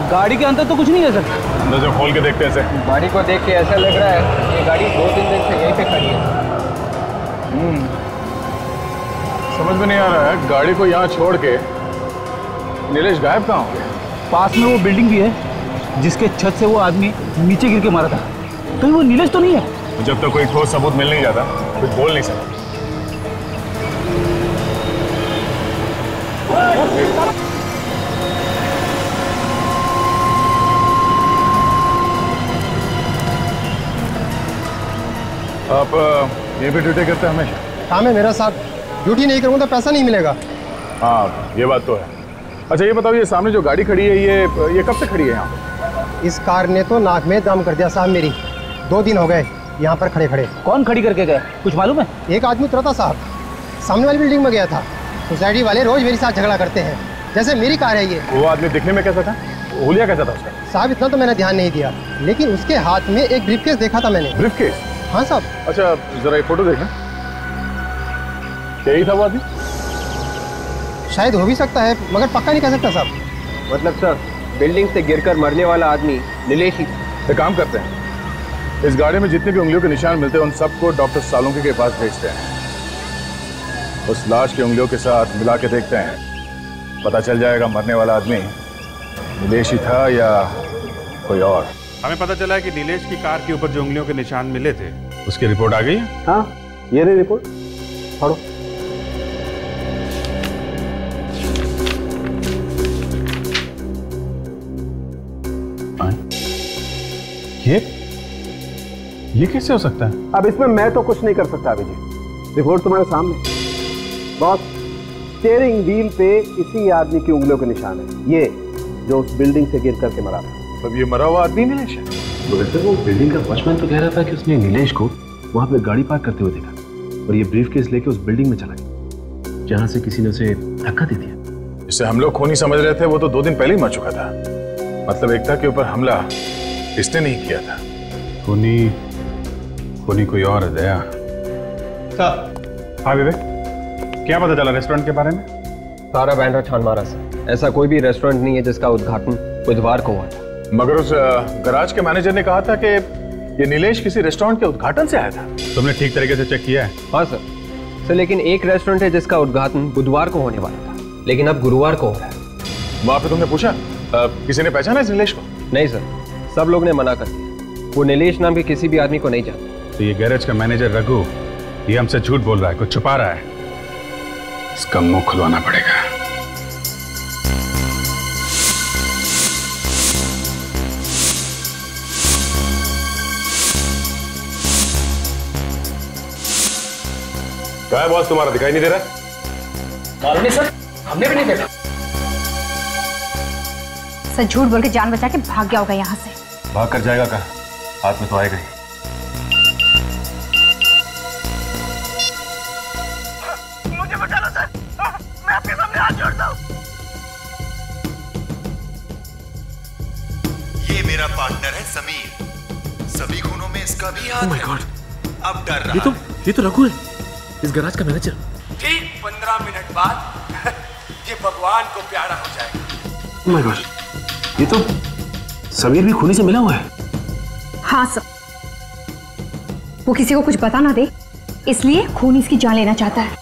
गाड़ी के अंदर तो कुछ नहीं है सर। अंदर जो खोल के देखते हैं सर। गाड़ी को देख के ऐसा लग रहा है ये गाड़ी 2-3 दिन से यहीं पे खड़ी है। समझ में नहीं आ रहा है, गाड़ी को यहाँ छोड़ के नीलेश गायब कहाँ हो गया? पास में वो बिल्डिंग भी है जिसके छत से वो आदमी नीचे गिर के मारा था। कहीं वो नीलेश तो नहीं है? जब तक कोई ठोस सबूत मिल नहीं जाता कुछ बोल नहीं सकता। आप ये भी ड्यूटी करते हैं हमेशा? काम है मेरा साहब, ड्यूटी नहीं करूँगा तो पैसा नहीं मिलेगा। हाँ ये बात तो है। अच्छा ये बताओ, ये सामने जो गाड़ी खड़ी है ये कब से खड़ी है यहाँ? इस कार ने तो नाक में दम कर दिया साहब मेरी। 2 दिन हो गए यहाँ पर खड़े खड़े। कौन खड़ी करके गया, कुछ मालूम है? एक आदमी उतरा था साहब, सामने वाली बिल्डिंग में गया था। सोसाइटी वाले रोज मेरे साथ झगड़ा करते हैं, जैसे मेरी कार है ये। वो आदमी दिखने में कैसा था? हुलिया कैसा था उसका? साहब इतना तो मैंने ध्यान नहीं दिया, लेकिन उसके हाथ में एक ब्रीफकेस देखा था मैंने। ब्रीफकेस? हाँ साहब। अच्छा जरा ये फोटो देखें, यही था वो आदमी? शायद हो भी सकता है, मगर पक्का नहीं कह सकता साहब। मतलब सर, बिल्डिंग से गिरकर मरने वाला आदमी नीलेश ही। एक काम करते हैं, इस गाड़ी में जितने भी उंगलियों के निशान मिलते हैं उन सबको डॉक्टर सालुंके के पास भेजते हैं। उस लाश की उंगलियों के साथ मिला के देखते हैं, पता चल जाएगा मरने वाला आदमी नीलेश ही था या कोई और। हमें पता चला है कि नीलेश की कार के ऊपर जो उंगलियों के निशान मिले थे उसकी रिपोर्ट आ गई है। हाँ ये रही रिपोर्ट, पढ़ो। ये कैसे हो सकता है? अब इसमें मैं तो कुछ नहीं कर सकता अभिजीत, रिपोर्ट तुम्हारे सामने। बॉस, स्टीयरिंग व्हील पे इसी आदमी की उंगलियों के निशान है, ये जो उस बिल्डिंग से गिर करके मरा था। अब ये मरा हुआ आदमी नीलेश है? मगर वो बिल्डिंग का वॉचमैन तो कह रहा था कि उसने नीलेश को वहां पे गाड़ी पार्क करते हुए देखा और ये ब्रीफकेस लेके उस बिल्डिंग में चला गया जहां से किसी ने उसे धक्का दे दिया। जिसे हम लोग खूनी समझ रहे थे वो तो 2 दिन पहले ही मर चुका था। मतलब एकता के ऊपर हमला इसने नहीं किया था। खूनी कोई और है दया। हाँ विवेक, क्या पता चला रेस्टोरेंट के बारे में? सारा बांद्रा छान मारा सर, ऐसा कोई भी रेस्टोरेंट नहीं है जिसका उद्घाटन बुधवार को हुआ था। मगर उस गराज के मैनेजर ने कहा था कि ये नीलेश किसी रेस्टोरेंट के उद्घाटन से आया था। तुमने ठीक तरीके से चेक किया है? हाँ सर, लेकिन एक रेस्टोरेंट है जिसका उद्घाटन बुधवार को होने वाला था, लेकिन अब गुरुवार को हो रहा है। वहां पे तुमने पूछा किसी ने पहचाना इस नीलेश को? नहीं सर, सब लोग ने मना कर दिया। वो नीलेश नाम के किसी भी आदमी को नहीं जानता। तो ये गैरेज का मैनेजर रघु ये हमसे झूठ बोल रहा है, कुछ छुपा रहा है। इसका मुंह खुलवाना पड़ेगा। क्या है बॉस, तुम्हारा दिखाई नहीं दे रहा? मालूम नहीं सर, हमने भी नहीं देखा। सर झूठ बोल के जान बचा के भाग गया होगा यहाँ से। भाग कर जाएगा कहाँ? हाथ में तो आएगा ही। पार्टनर है समीर। सभी खूनों में इसका भी हाथ है। अब डर रहा ये तो रघु है, इस गैराज का मैनेजर। ठीक 15 मिनट बाद ये भगवान को प्यारा हो जाएगा। ओह माय गॉड, ये तो समीर भी खूनी से मिला हुआ है। हाँ सर, वो किसी को कुछ बता ना दे, इसलिए खूनी इसकी जान लेना चाहता है।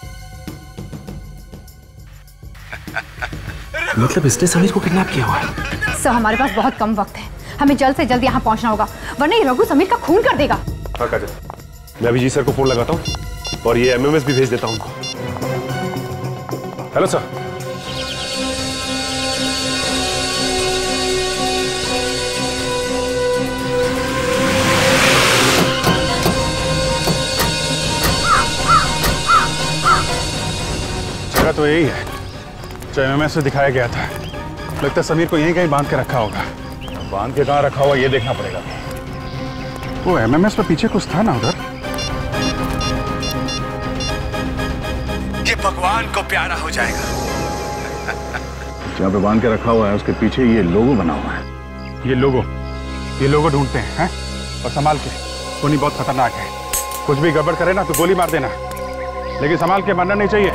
मतलब इसने समीर को किडनैप किया हुआ है। सर हमारे पास बहुत कम वक्त है, हमें जल्द से जल्द यहाँ पहुँचना होगा, वरना ये रघु समीर का खून कर देगा। हाँ काजल, मैं अभिजीत सर को फोन लगाता हूँ और ये एमएमएस भी भेज देता हूँ उनको। Hello sir. जगह तो यही है जो एमएमएस से दिखाया गया था। लगता है समीर को यहीं कहीं बांध के रखा होगा। बांध के कहाँ रखा हुआ ये देखना पड़ेगा। वो एमएमएस पे पीछे कुछ था ना उधर। ये भगवान को प्यारा हो जाएगा। जहाँ पे बांध के रखा हुआ है उसके पीछे ये लोगो बना हुआ है। ये लोगो ढूंढते हैं और संभाल के। खूनी बहुत खतरनाक है, कुछ भी गड़बड़ करे ना तो गोली मार देना, लेकिन संभाल के मारना नहीं चाहिए।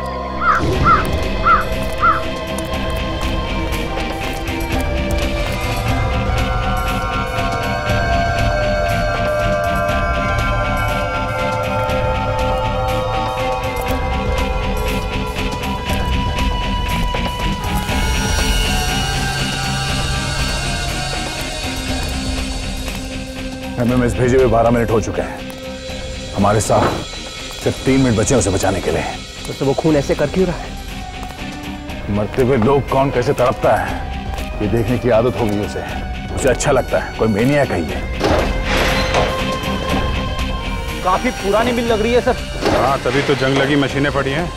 एमएमएस भेजे हुए 12 मिनट हो चुके हैं। हमारे साथ सिर्फ 3 मिनट बचे उसे बचाने के लिए। तो वो खून ऐसे कर क्यों रहा है? मरते हुए लोग कौन कैसे तड़पता है ये देखने की आदत हो गई उसे अच्छा लगता है। कोई मेनिया कही है। काफी पुरानी मिल लग रही है सर। हाँ, तभी तो जंग लगी मशीनें पड़ी हैं।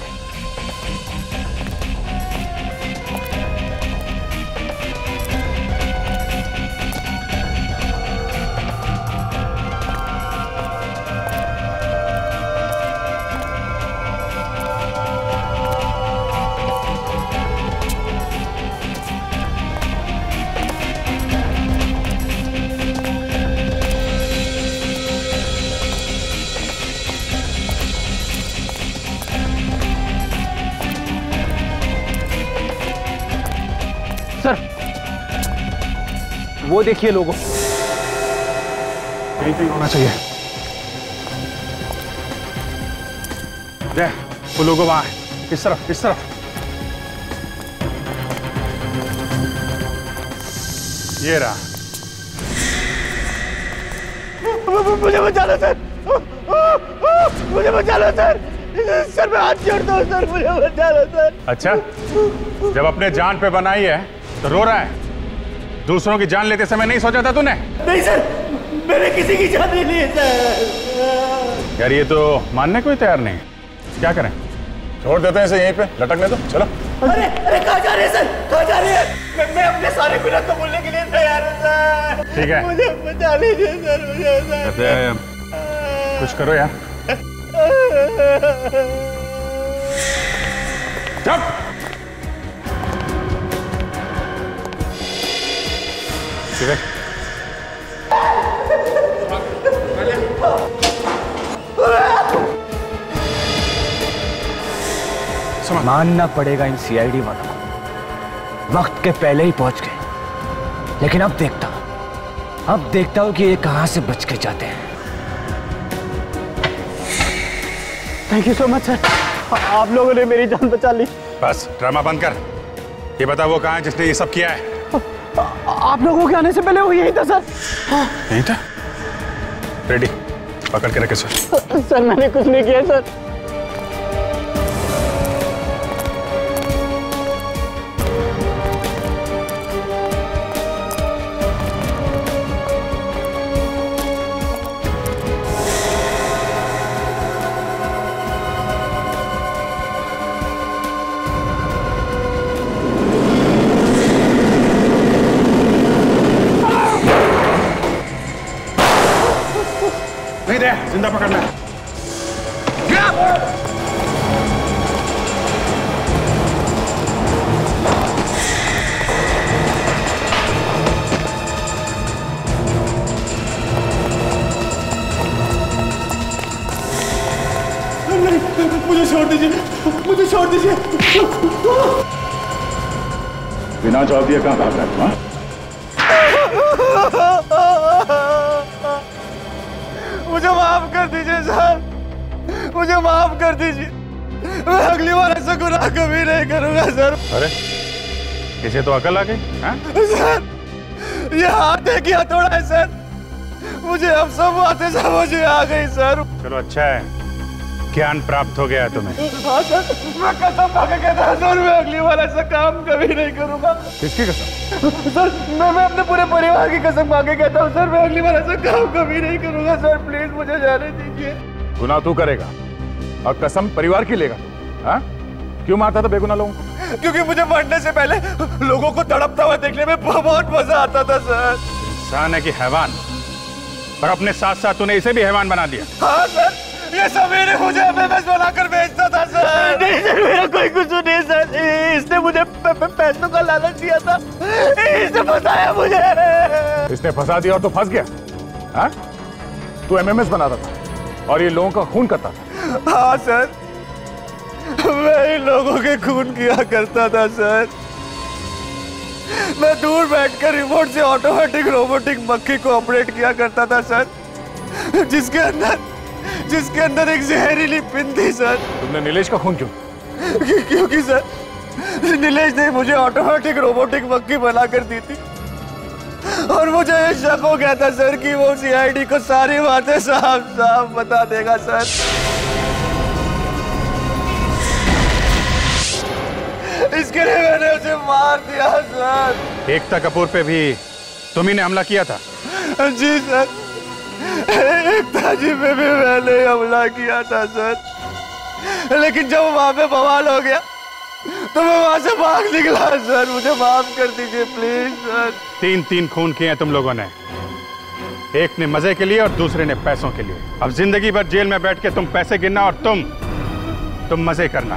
सर वो देखिए लोगो। यहीं कहीं होना चाहिए। वो लोगो वहां है, इस तरफ इस तरफ। ये रहा। मुझे बचा लो सर, मुझे बचा लो सर। सर मैं हाथ जोड़ता हूँ सर, मुझे बचा लो सर। अच्छा, जब अपने जान पे बनाई है तो रो रहा है। दूसरों की जान लेते समय नहीं सोचा था तूने? नहीं सर, मैंने किसी की जान नहीं ली सर। यार ये तो मानने को ही तैयार नहीं। क्या करें? छोड़ देते हैं इसे यहीं पे लटकने दो। चलो। अरे अरे कहाँ जा रहे हैं सर, कहाँ जा रहे हैं? मैं अपने सारे गुनाह को भूलने के लिए तैयार हूँ सर। ठीक है, मुझे बचा लीजिए सर, मुझे सर। कुछ करो यार। चुप। मानना पड़ेगा इन सीआईडी वालों को, वक्त के पहले ही पहुंच गए। लेकिन अब देखता हूं कि ये कहां से बच के जाते हैं। Thank you so much sir, आप लोगों ने मेरी जान बचा ली। बस ड्रामा बंद कर। ये बता वो कहाँ है जिसने ये सब किया है? आप लोगों के आने से पहले वो यही था सर। यही था? रेडी, पकड़ के रखे सर। सर मैंने कुछ नहीं किया सर। नहीं दे, जिंदा पकड़ना है। मुझे छोड़ दीजिए, मुझे छोड़ दीजिए। बिना जवाब दिए कहाँ भाग रहा है? मुझे माफ कर दीजिए सर, मुझे माफ कर दीजिए। मैं अगली बार ऐसा गुनाह कभी नहीं करूंगा सर। अरे किसे तो अकल आ गई? हाँ? सर ये हाथ है कि हथौड़ा है सर? मुझे अब सब बातें समझ में आ गई सर। चलो अच्छा है, ज्ञान प्राप्त हो गया है तुम्हें। हाँ सर, मैं कसम खा के कहता हूं सर, मैं अगली बार ऐसा काम कभी नहीं करूंगा। किसकी कसम? सर मैं अपने पूरे परिवार की कसम खा के कहता हूँ सर, मैं अगली बार ऐसा काम कभी नहीं करूंगा सर। प्लीज मुझे जाने दीजिए। गुनाह तू करेगा और कसम परिवार की लेगा? हाँ? क्यों मारता था बेगुनाह लोगों को? क्योंकि मुझे मरने से पहले लोगों को तड़पता हुआ देखने में बहुत मजा आता था सर। इंसान है कि हैवान, और अपने साथ साथ तूने इसे भी हैवान बना दिया। हाँ सर, ये सवेरे मुझे एमएमएस बनाकर बेचता था सर। नहीं सर, मेरा कोई कसूर नहीं सर, इसने मुझे पैसों का लालच दिया था, इसने फंसाया मुझे। इसने फंसा दिया और तो फंस गया? हाँ? तू एमएमएस बनाता था और ये लोगों का खून करता था? हाँ सर, मैं इन लोगों के खून किया करता था सर। मैं दूर बैठकर रिमोट से ऑटोमेटिक रोबोटिक मक्खी को ऑपरेट किया करता था सर, जिसके अंदर एक जहरीली पिन थी सर। तुमने नीलेश का खून क्यों? क्योंकि सर नीलेश ने मुझे ऑटोमेटिक रोबोटिक मक्खी बनाकर दी थी, और मुझे ये शक हो गया था सर कि वो सीआईडी को सारी बातें साफ साफ बता देगा सर। इसके लिए मैंने उसे मार दिया सर। एकता कपूर पे भी तुम ही ने हमला किया था? जी सर, एकता जी पे भी मैंने हमला किया था सर, लेकिन जब वहां पे बवाल हो गया तो मैं वहां से भाग निकला सर। मुझे माफ कर दीजिए प्लीज सर। 3 खून किए हैं तुम लोगों ने, एक ने मजे के लिए और दूसरे ने पैसों के लिए। अब जिंदगी भर जेल में बैठ के तुम पैसे गिनना और तुम मजे करना,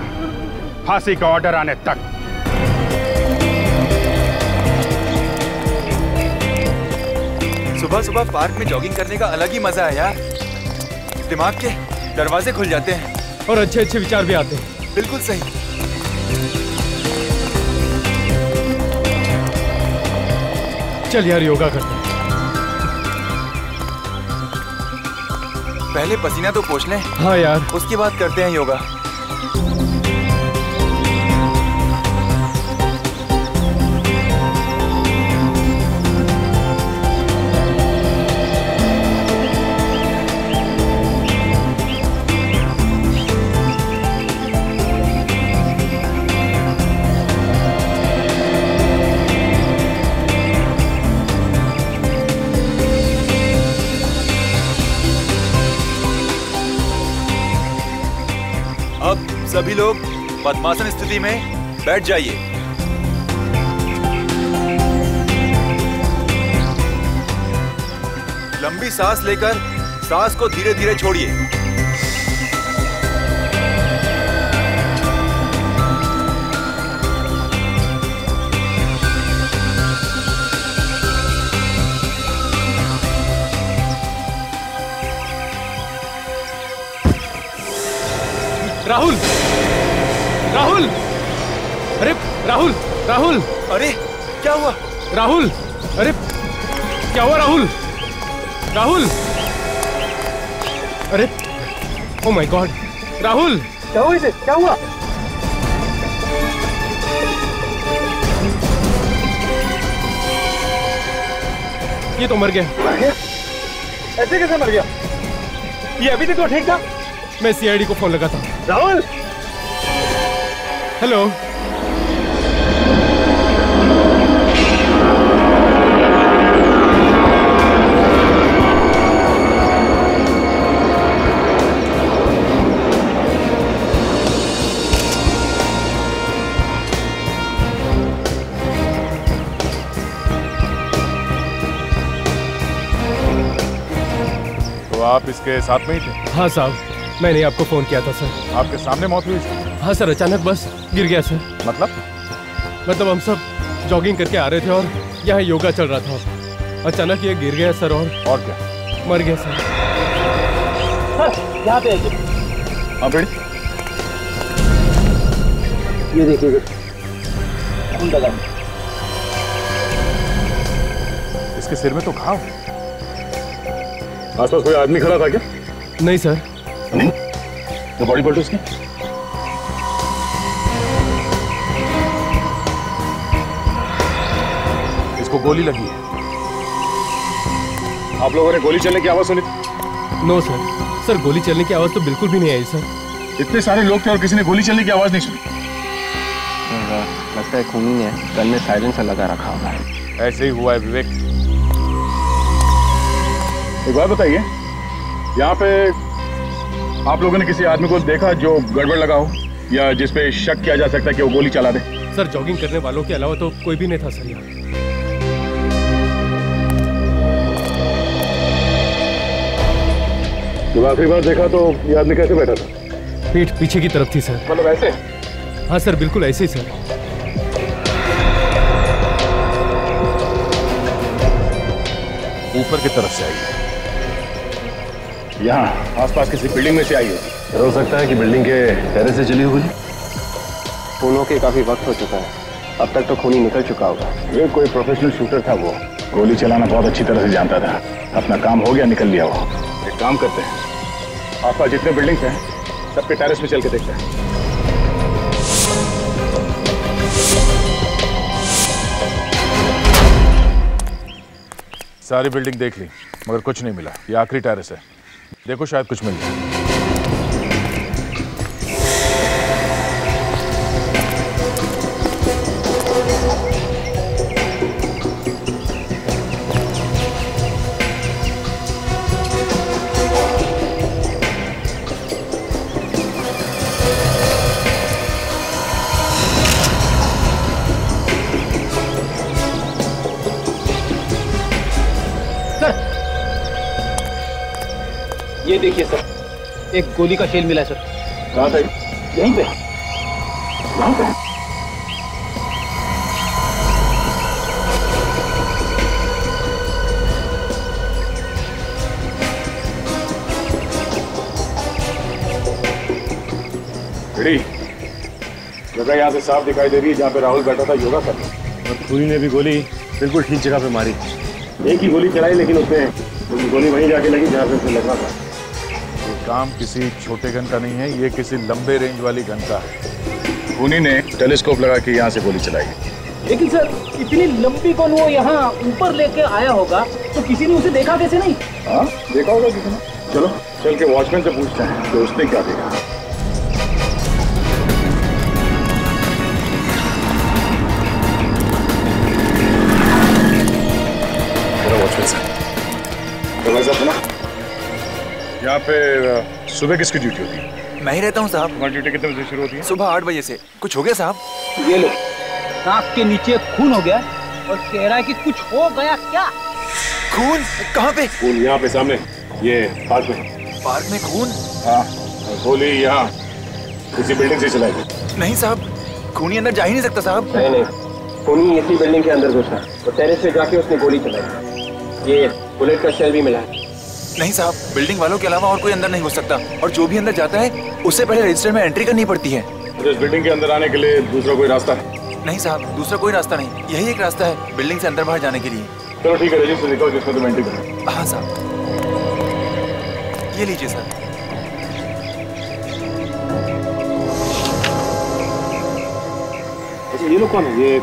फांसी का ऑर्डर आने तक। सुबह सुबह पार्क में जॉगिंग करने का अलग ही मजा है यार, दिमाग के दरवाजे खुल जाते हैं और अच्छे अच्छे विचार भी आते हैं। बिल्कुल सही। चल यार योगा करते हैं। पहले पसीना तो पोंछ लें। हाँ यार, उसके बाद करते हैं योगा। सभी लोग पद्मासन स्थिति में बैठ जाइए। लंबी सांस लेकर सांस को धीरे धीरे छोड़िए। राहुल, राहुल, अरे राहुल, राहुल, अरे क्या हुआ? राहुल, अरे क्या हुआ राहुल? राहुल, अरे ओ माय गॉड, राहुल क्या हुआ इसे? क्या हुआ? ये तो मर गया। ऐसे कैसे मर गया? ये अभी तक तो ठीक था। मैं सीआईडी को फोन लगाता हूँ। राहुल, हेलो, तो आप इसके साथ में ही थे? हाँ साहब, मैंने आपको फोन किया था सर। आपके सामने मौत हुई सर? हाँ सर, अचानक बस गिर गया सर। मतलब हम सब जॉगिंग करके आ रहे थे और यहाँ योगा चल रहा था, अचानक ये गिर गया सर। और क्या? मर गया सर। यहाँ पे हाँ बेटी, ये देखिए खून लगा। इसके सिर में तो घाव। आसपास कोई आदमी खड़ा था क्या? नहीं सर। नहीं? तो बॉडी पलटो उसकी। इसको गोली लगी है। आप लोगों ने गोली चलने की आवाज सुनी थी? No sir. सर गोली चलने की आवाज तो बिल्कुल भी नहीं आई सर। इतने सारे लोग थे और किसी ने गोली चलने की आवाज नहीं सुनी। लगता है खूनी ने गन में साइलेंसर लगा रखा होगा। ऐसे ही हुआ है विवेक। एक बात बताइए, यहाँ पे आप लोगों ने किसी आदमी को देखा जो गड़बड़ लगा हो या जिसपे शक किया जा सकता है कि वो गोली चला दे? सर जॉगिंग करने वालों के अलावा तो कोई भी नहीं था सर यहाँ। जब आखिरी बार देखा तो ये आदमी कैसे बैठा था? पीठ पीछे की तरफ थी सर। मतलब ऐसे? हाँ सर बिल्कुल ऐसे ही सर। ऊपर की तरफ से आई है, यहाँ आसपास किसी बिल्डिंग में से आई होगी। हो सकता है कि बिल्डिंग के टेरेस से चली होगी। खूनों के काफी वक्त हो चुका है, अब तक तो खूनी निकल चुका होगा। ये कोई प्रोफेशनल शूटर था, वो गोली चलाना बहुत अच्छी तरह से जानता था। अपना काम हो गया, निकल लिया वो। एक काम करते हैं, आसपास जितने बिल्डिंग्स हैं सबके टेरेस में चल के देखते हैं। सारी बिल्डिंग देख ली मगर कुछ नहीं मिला। ये आखिरी टेरेस है, देखो शायद कुछ मिल जाए। ये देखिए सर, एक गोली का शेल मिला है सर। कहाँ पे? यहीं पे। यहाँ पे? जगह यहाँ से साफ दिखाई दे रही है जहाँ पे राहुल बैठा था योगा करने। और खूनी ने भी गोली बिल्कुल ठीक जगह पे मारी। एक ही गोली चलाई लेकिन उसमें गोली वहीं जाके लगी जहाँ पे उसे लगना था। काम किसी छोटे गन का नहीं है, ये किसी लंबे रेंज वाली गन का है। खूनी ने टेलीस्कोप लगा के यहाँ से गोली चलाई। लेकिन सर इतनी लंबी कौन वो यहाँ ऊपर लेके आया होगा तो किसी ने उसे देखा कैसे नहीं? हाँ देखा होगा किसी ने। चलो चल के वॉचमैन से पूछते हैं कि उसने क्या देखा। वॉचमैन साहब, यहाँ पे सुबह किसकी ड्यूटी होती है? मैं ही रहता हूँ साहब। तुम्हारी ड्यूटी कितने बजे शुरू होती है? सुबह 8 बजे से। कुछ हो गया साहब? ये लो, नाक के नीचे खून हो गया और कह रहा है कि कुछ हो गया क्या? खून? कहाँ पे? खून यहाँ पे सामने, ये पार्क में। पार्क में खून? हाँ, गोली यहाँ किसी बिल्डिंग से चलाई गई। नहीं साहब, खूनी अंदर जा ही नहीं सकता साहब। नहीं, खूनी इसी बिल्डिंग के अंदर घुसा तो टेरेस पे जाके उसने गोली चलाई। ये बुलेट का शेल भी मिला है। नहीं साहब, बिल्डिंग वालों के अलावा और कोई अंदर नहीं घुस सकता, और जो भी अंदर जाता है उससे पहले रजिस्टर में एंट्री करनी पड़ती है। तो इस बिल्डिंग के अंदर आने के लिए दूसरा कोई रास्ता है? नहीं साहब, दूसरा कोई रास्ता नहीं, यही एक रास्ता है बिल्डिंग से अंदर बाहर जाने के लिए। चलो ठीक है, रजिस्टर दिखाओ जिसमें तुम एंट्री करो। हाँ साहब, ये लीजिए सर। अच्छा ये लोग कौन है? ये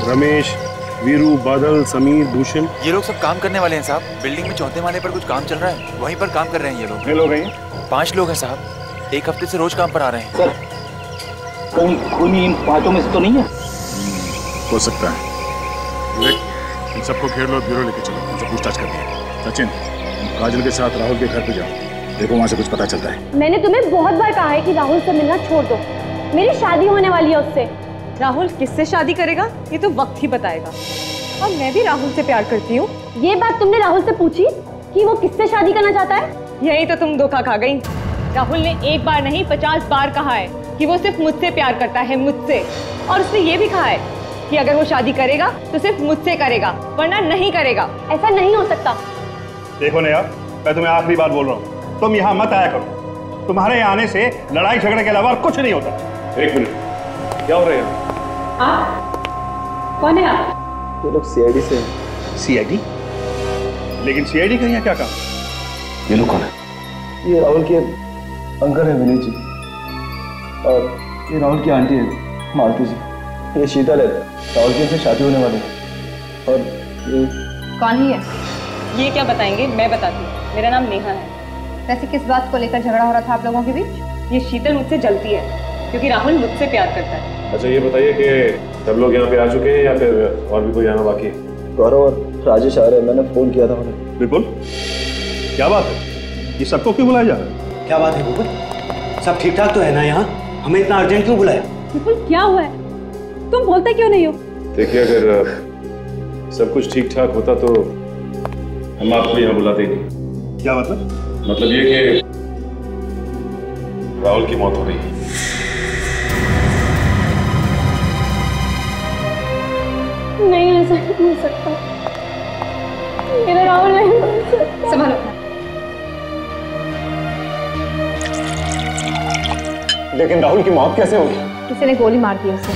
रमेश, वीरू, बादल, समीर, भूषण, ये लोग सब काम करने वाले हैं साहब। बिल्डिंग में चौथे माले पर कुछ काम चल रहा है, वहीं पर काम कर रहे हैं ये लोग। कितने लोग हैं? 5 लोग हैं साहब, एक हफ्ते से रोज काम पर आ रहे हैं। सर कहीं खूनी इन 5 में से तो नहीं है? हो सकता है। इन सबको घेर लो, ब्यूरो लेके चलो, उनसे पूछताछ करनी है। सचिन, काजल के साथ राहुल के घर पे जाओ, देखो वहाँ से कुछ पता चलता है। मैंने तुम्हें बहुत बार कहा है कि राहुल से मिलना छोड़ दो, मेरी शादी होने वाली है उससे। राहुल किससे शादी करेगा ये तो वक्त ही बताएगा, और मैं भी राहुल से प्यार करती हूँ। ये बात तुमने राहुल से पूछी कि वो किससे शादी करना चाहता है? यही तो तुम धोखा खा गई। राहुल ने एक बार नहीं 50 बार कहा है कि वो सिर्फ मुझसे प्यार करता है, मुझसे। और उसने ये भी कहा है कि अगर वो शादी करेगा तो सिर्फ मुझसे करेगा, वरना नहीं करेगा। ऐसा नहीं हो सकता। देखो ना यार, मैं तुम्हें आखिरी बार बोल रहा हूँ, तुम यहाँ मत आया करो। तुम्हारे यहाँ आने से लड़ाई झगड़े के अलावा कुछ नहीं होता। एक मिनट, क्या हो रहा है? कौन है आप? ये लोग सीआईडी से हैं। सीआईडी? लेकिन सीआईडी का यहाँ क्या काम? ये लोग कौन है? ये राहुल के अंकल है विनीत जी, और ये राहुल की आंटी है मालती जी। ये शीतल है, राहुल की से शादी होने वाली है। और ये कौन ही है? ये क्या बताएंगे, मैं बताती हूँ। मेरा नाम नेहा है। वैसे किस बात को लेकर झगड़ा हो रहा था आप लोगों के बीच? ये शीतल मुझसे जलती है क्योंकि राहुल मुझसे प्यार करता है। अच्छा ये बताइए कि सब लोग यहाँ पे आ चुके हैं या फिर और भी कोई आना बाकी है? गौरव और राजेश आ रहे हैं, मैंने फोन किया था उन्हें। विपुल, क्या बात है? ये सबको क्यों बुलाया जा रहा है? क्या बात है विपुल? सब ठीक ठाक तो है ना यहाँ? हमें इतना अर्जेंट क्यों बुलाया? विपुल क्या हुआ है? तुम बोलते क्यों नहीं हो? देखिए अगर सब कुछ ठीक ठाक होता तो हम आपको यहाँ बुलाते ही नहीं। क्या मतलब? मतलब ये कि राहुल की मौत हो गई है। नहीं, ऐसा नहीं हो सकता। मेरा राहुल नहीं हो सकता। संभालो। लेकिन राहुल की मौत कैसे होगी? किसी ने गोली मार दी उसे।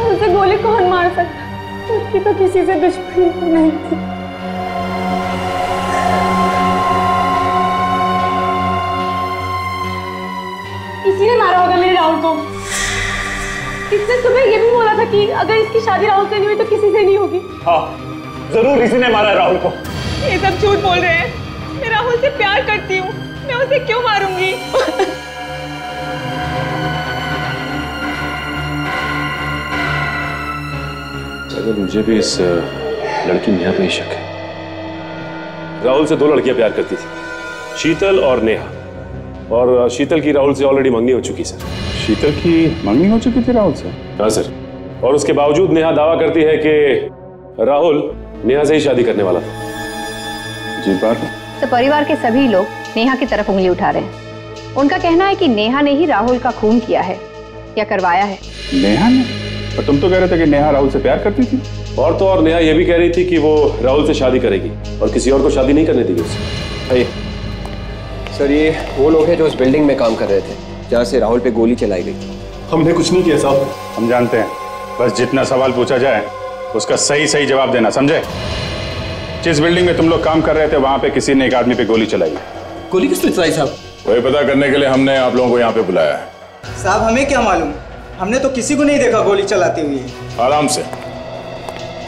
उसे गोली कौन मार सकता? उसकी तो किसी से दुश्मनी नहीं थी। किसी ने मारा होगा मेरे राहुल को। इसने सुबह ये भी बोला था कि अगर इसकी शादी राहुल से नहीं हुई तो किसी से नहीं होगी। हाँ, जरूर इसी ने मारा है राहुल को। ये सब झूठ बोल रहे हैं। मैं राहुल से प्यार करती हूँ, मैं उसे क्यों मारूंगी? अगर मुझे भी इस लड़की नेहा पे ही शक है। राहुल से 2 लड़कियां प्यार करती थी, शीतल और नेहा। और शीतल की राहुल से ऑलरेडी मंगनी हो चुकी सर। शीतल की मंगनी हो चुकी थी राहुल से? हाँ सर, और उसके बावजूद नेहा दावा करती है कि राहुल नेहा से ही शादी करने वाला था। जी बात है। तो परिवार के सभी लोग नेहा की तरफ उंगली उठा रहे हैं। उनका कहना है कि नेहा ने ही राहुल का खून किया है या करवाया है। नेहा ने? और तुम तो कह रहे थे कि नेहा राहुल से प्यार करती थी। और तो और नेहा यह भी कह रही थी कि वो राहुल से शादी करेगी और किसी और को शादी नहीं करने देगी उसे। सर ये वो लोग हैं जो इस बिल्डिंग में काम कर रहे थे जहाँ से राहुल पे गोली चलाई गई। हमने कुछ नहीं किया साहब। हम जानते हैं, बस जितना सवाल पूछा जाए उसका सही सही जवाब देना, समझे? जिस बिल्डिंग में तुम लोग काम कर रहे थे वहां पे किसी ने एक आदमी पे गोली चलाई। गोली किसने चलाई साहब? वही पता करने के लिए हमने आप लोगों को यहाँ पे बुलाया है। साहब हमें क्या मालूम, हमने तो किसी को नहीं देखा गोली चलाते हुए। आराम से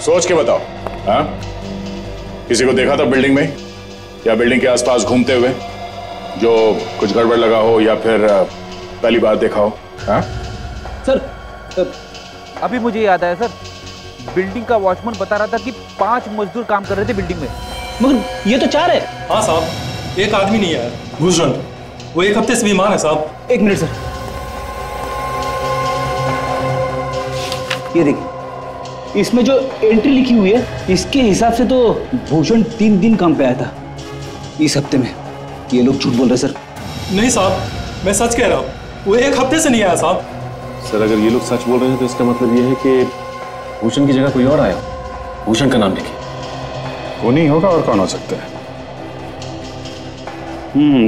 सोच के बताओ। हाँ, किसी को देखा था बिल्डिंग में या बिल्डिंग के आसपास घूमते हुए जो कुछ गड़बड़ लगा हो या फिर पहली बार देखा हो? हाँ सर, अभी मुझे याद आया सर, बिल्डिंग का वॉचमैन बता रहा था कि 5 मजदूर काम कर रहे थे बिल्डिंग में, मगर ये तो 4 है। हाँ साहब, एक आदमी नहीं है, भूषण, वो 1 हफ्ते से बीमार है साहब। 1 मिनट सर, ये देखिए इसमें जो एंट्री लिखी हुई है इसके हिसाब से तो भूषण 3 दिन काम पे आया था इस हफ्ते में। ये लोग झूठ बोल रहे सर। नहीं साहब, मैं सच कह रहा हूँ, वो 1 हफ्ते से नहीं आया साहब। सर अगर ये लोग सच बोल रहे हैं तो इसका मतलब ये है कि भूषण की जगह कोई और आया। भूषण का नाम लिखिए। वो नहीं होगा और कौन हो सकता है?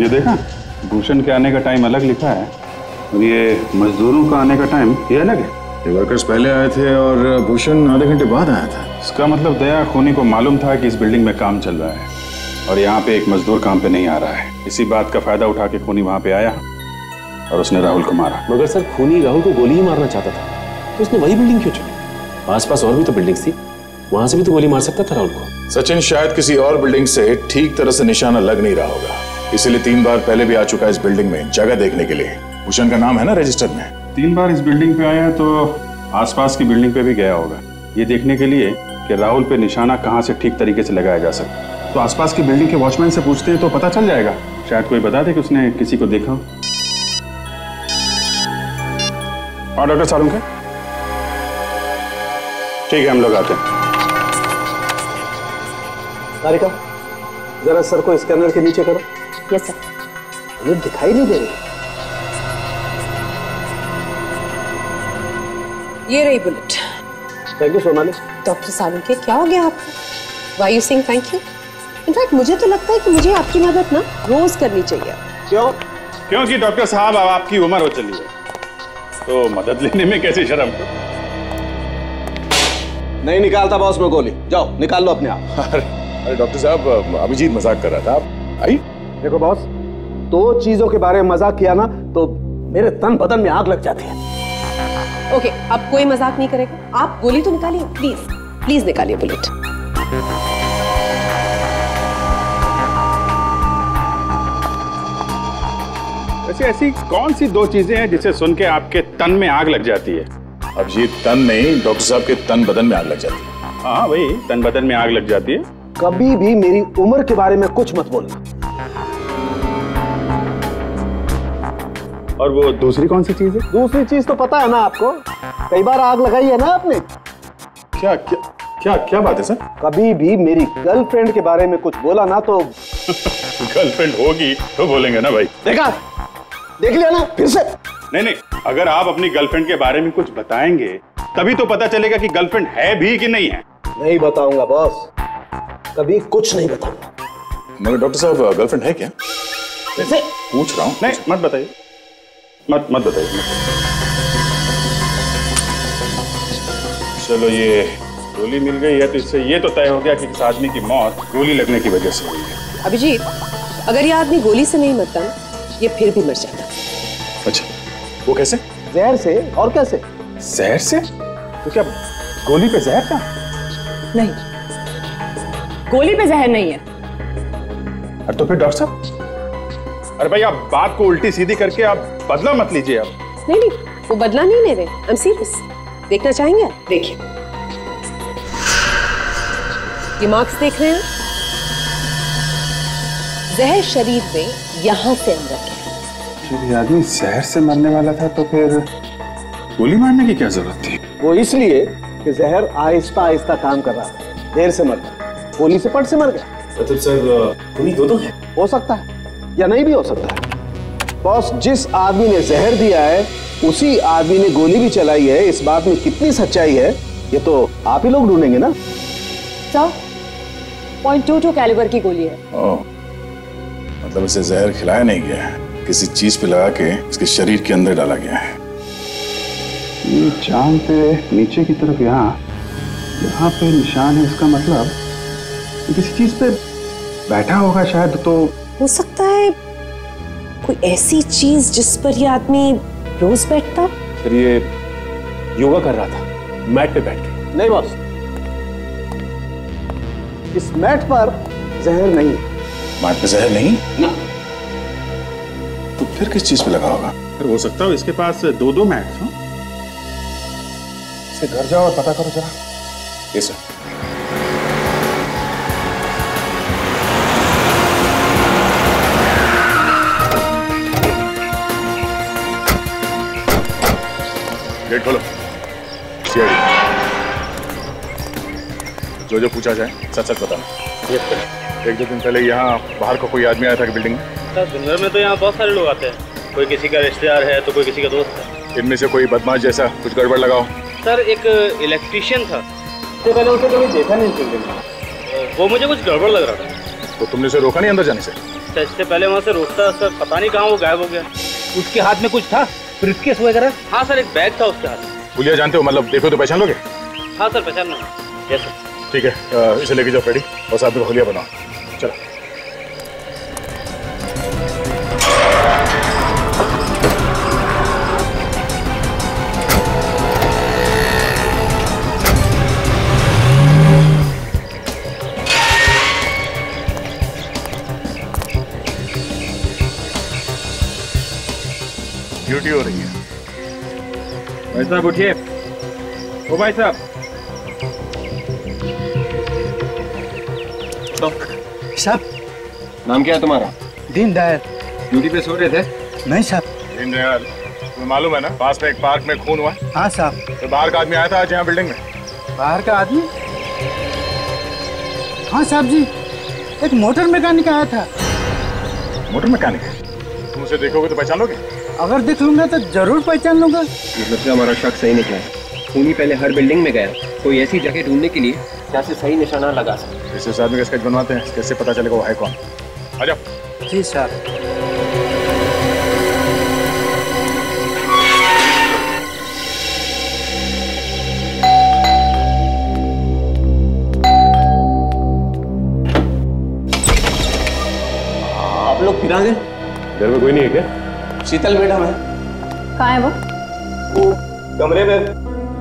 ये देखा, भूषण के आने का टाइम अलग लिखा है और ये मजदूरों का आने का टाइम ये अलग है। ये वर्कर्स पहले आए थे और भूषण आधे घंटे बाद आया था। इसका मतलब दया खूनी को मालूम था कि इस बिल्डिंग में काम चल रहा है और यहाँ पे एक मजदूर काम पे नहीं आ रहा है। इसी बात का फायदा उठा के खूनी वहां पे आया और उसने राहुल को मारा। मगर सर खूनी राहुल को गोली ही मारना चाहता था तो उसने वही बिल्डिंग क्यों चुनी? आसपास और भी तो बिल्डिंग्स थी, वहां से भी तो गोली मार सकता था राहुल को। सचिन, शायद किसी और बिल्डिंग से ठीक तरह से निशाना लग नहीं रहा होगा, इसीलिए 3 बार पहले भी आ चुका है इस बिल्डिंग में जगह देखने के लिए। भूषण का नाम है ना रजिस्टर में। 3 बार इस बिल्डिंग पे आया तो आसपास की बिल्डिंग पे भी गया होगा, ये देखने के लिए कि राहुल पे निशाना कहाँ से ठीक तरीके से लगाया जा सकता। तो आसपास की बिल्डिंग के वॉचमैन से पूछते हैं तो पता चल जाएगा, शायद कोई बता दे कि उसने किसी को देखा हो। और डॉक्टर सालुंके, ठीक है हम लोग आते हैं। सारिका, जरा सर को स्कैनर के नीचे करो। Yes sir. ये दिखाई नहीं दे रही। ये रही bullet. Thank you Sonali. Doctor Salunke, क्या हो गया आपको? Why you saying thank you? In fact मुझे तो लगता है कि मुझे आपकी मदद ना रोज करनी चाहिए। क्यों? क्योंकि डॉक्टर साहब अब आपकी उम्र हो चली है तो मदद लेने में कैसी शर्म? नहीं निकालता बॉस में गोली। जाओ निकाल लो अपने आप। अरे डॉक्टर साहब, अभिजीत मजाक कर रहा था। आप आई। देखो बॉस, दो चीजों के बारे में मजाक किया ना तो मेरे तन बदन में आग लग जाती है। ओके, अब कोई मजाक नहीं करेगा। आप गोली तो निकालिए, प्लीज प्लीज निकालिए बुलेट। वैसे ऐसी कौन सी दो चीजें हैं जिसे सुन के आपके तन में आग लग जाती है? अभिजीत, तन नहीं, डॉक्टर साहब के तन बदन में आग लग जाती है। हाँ वही, तन बदन में आग लग जाती है। कभी भी मेरी उम्र के बारे में कुछ मत बोलना। और वो दूसरी कौन सी चीज है? दूसरी चीज तो पता है ना आपको, कई बार आग लगाई है ना आपने। क्या क्या क्या क्या बात है सर? कभी भी मेरी गर्लफ्रेंड के बारे में कुछ बोला ना तो गर्लफ्रेंड होगी तो बोलेंगे ना भाई। देखा, देख लिया ना फिर से। नहीं नहीं, अगर आप अपनी गर्लफ्रेंड के बारे में कुछ बताएंगे तभी तो पता चलेगा कि गर्लफ्रेंड है भी कि नहीं है। नहीं बताऊंगा बॉस, कभी कुछ नहीं बताऊंगा। मगर डॉक्टर साहब, गर्लफ्रेंड है क्या? कैसे? पूछ रहा हूँ। नहीं मत बताइए, मत बताइए। चलो ये गोली मिल गई है तो इससे ये तो तय हो गया कि इस आदमी की मौत गोली लगने की वजह से हुई है। अभिजीत, अगर ये आदमी गोली से नहीं मरता ये फिर भी मर जाता। अच्छा, वो कैसे? जहर से। और कैसे? जहर से? तो क्या गोली पे जहर था? नहीं, गोली पे जहर नहीं है। अरे तो फिर डॉक्टर साहब, अरे भाई आप बात को उल्टी सीधी करके आप बदला मत लीजिए। आप नहीं, वो बदला नहीं ले रहे। I am serious. देखना चाहेंगे? देखिए, ये मार्क्स देख रहे हैं? जहर शरीर में यहां से अंदर गया। जब ये आदमी जहर से मरने वाला था तो फिर गोली मारने की क्या जरूरत थी? वो इसलिए कि जहर आहिस्ता आहिस्ता काम कर रहा था, देर से मर गया। गोली से पट से मर गया। मतलब सर गोली दो है? हो सकता है या नहीं भी हो सकता है। बॉस, जिस आदमी ने जहर दिया है उसी आदमी ने गोली भी चलाई है। इस बात में कितनी सच्चाई है ये तो आप ही लोग ढूंढेंगे ना। सर, .22 कैलिबर की गोली है। मतलब इसे जहर खिलाया नहीं गया है, किसी चीज पे लगा के इसके शरीर के अंदर डाला गया है। ये जान पे नीचे की तरफ यहाँ पे निशान है, इसका मतलब किसी चीज पे बैठा होगा शायद। तो हो सकता है कोई ऐसी चीज जिस पर ये आदमी रोज बैठता। फिर ये योगा कर रहा था मैट पे बैठ के? नहीं बॉस, इस मैट पर जहर नहीं है। मैट पे जहर नहीं ना, तो फिर किस चीज पे लगा होगा? फिर हो सकता है इसके पास दो मैट हो। इसे घर जाओ और पता करो जरा। Yes sir. गेट खोलो। सीआईडी, जो पूछा जाए सच सच बताना। एक दो दिन पहले यहाँ बाहर को कोई आदमी आया था कि बिल्डिंग में? सर दुनिया में तो यहाँ बहुत सारे लोग आते हैं, कोई किसी का रिश्तेदार है तो कोई किसी का दोस्त है। इनमें से कोई बदमाश जैसा कुछ गड़बड़ लगाओ। सर एक इलेक्ट्रीशियन था, इससे पहले उसे कभी देखा नहीं बिल्डिंग में। वो मुझे कुछ गड़बड़ लग रहा था। तो तुमने उसे रोका नहीं अंदर जाने से? सर इससे पहले वहाँ से रोकता सर, पता नहीं कहाँ वो गायब हो गया। उसके हाथ में कुछ था, ब्रीफकेस वगैरह? हाँ सर, एक बैग था उसके हाथ में। पुलिया जानते हो, मतलब देखो तो पहचान लोगे? हाँ सर पहचान लो। Yes sir. ठीक है, इसे लेके जाओ फ्रेडी और साथ में होलिया बनाओ। चलो। ड्यूटी हो रही है। भाई साहब उठिए। ओ भाई साहब। साहब, नाम क्या है तुम्हारा? दीनदयाल। ड्यूटी पे सो रहे थे? नहीं साहब। दीनदयाल, तुम्हें मालूम है ना पास में एक पार्क में खून हुआ? हाँ साहब। तो बाहर का आदमी आया था आज यहाँ बिल्डिंग में? बाहर का आदमी? हाँ साहब जी, एक मोटर मैकेनिक आया था। Motor mechanic? तुम उसे देखोगे तो पहचान लोगे? अगर देख लूंगा तो जरूर पहचान लूंगा। मतलब से हमारा शक सही निकला है। खूनी पहले हर बिल्डिंग में गया, कोई ऐसी जगह ढूंढने के लिए जहाँ से सही निशाना लगा सके। इस आदमी का स्केच बनवाते हैं, कैसे पता चलेगा वो है कौन? आ जाओ। जी साहब। घर में कोई नहीं है क्या? शीतल मैडम है। कहाँ है वो? कमरे में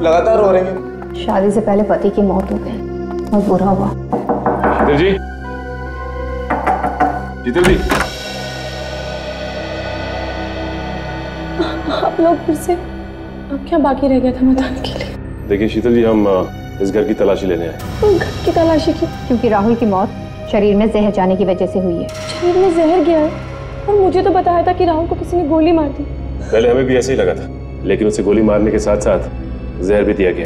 लगातार रो रहे हैं। शादी से पहले पति की मौत हो गई, बहुत बुरा हुआ। शीतल जी, शीतल जी, आप लोग फिर से, अब क्या बाकी रह गया था बताने के लिए? देखिए शीतल जी, हम इस घर की तलाशी लेने आए। तो घर की तलाशी क्यों? क्योंकि राहुल की मौत शरीर में जहर जाने की वजह से हुई है। शरीर में जहर गया है? और मुझे तो बताया था कि राहुल को किसी ने गोली मार दी। पहले हमें भी ऐसे ही लगा था, लेकिन उसे गोली मारने के साथ साथ जहर भी दिया गया।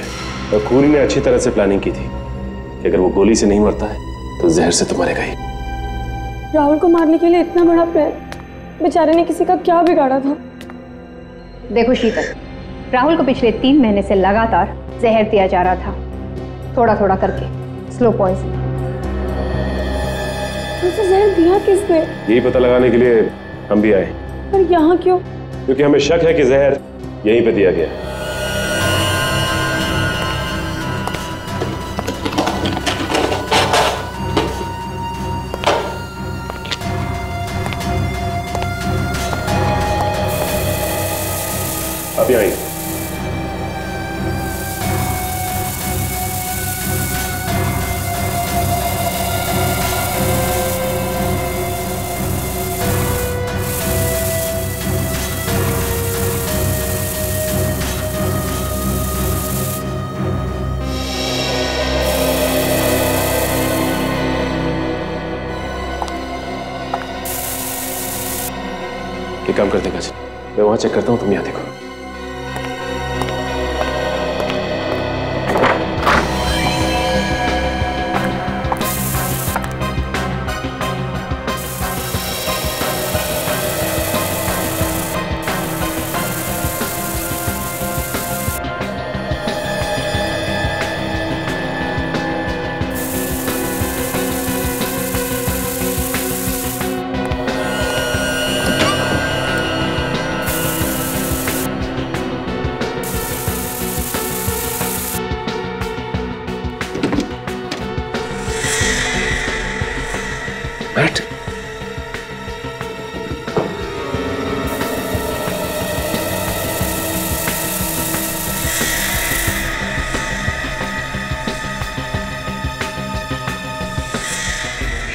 और खूनी ने अच्छी तरह से प्लानिंग की थी कि अगर वो गोली से नहीं मरता है तो जहर से तो मरेगा ही। राहुल को मारने के लिए इतना बड़ा प्लान, बेचारे ने किसी का क्या बिगाड़ा था? देखो शीतल, राहुल को पिछले 3 महीने से लगातार जहर दिया जा रहा था, थोड़ा थोड़ा करके, स्लो पॉइजन। उसे जहर दिया किसने? यही पता लगाने के लिए हम भी आए। पर यहाँ क्यों? क्योंकि हमें शक है कि जहर यहीं पे दिया गया। अभी आएंगे। एक काम करते काजल, मैं वहां चेक करता हूं, तुम यहां देखो। बैठ।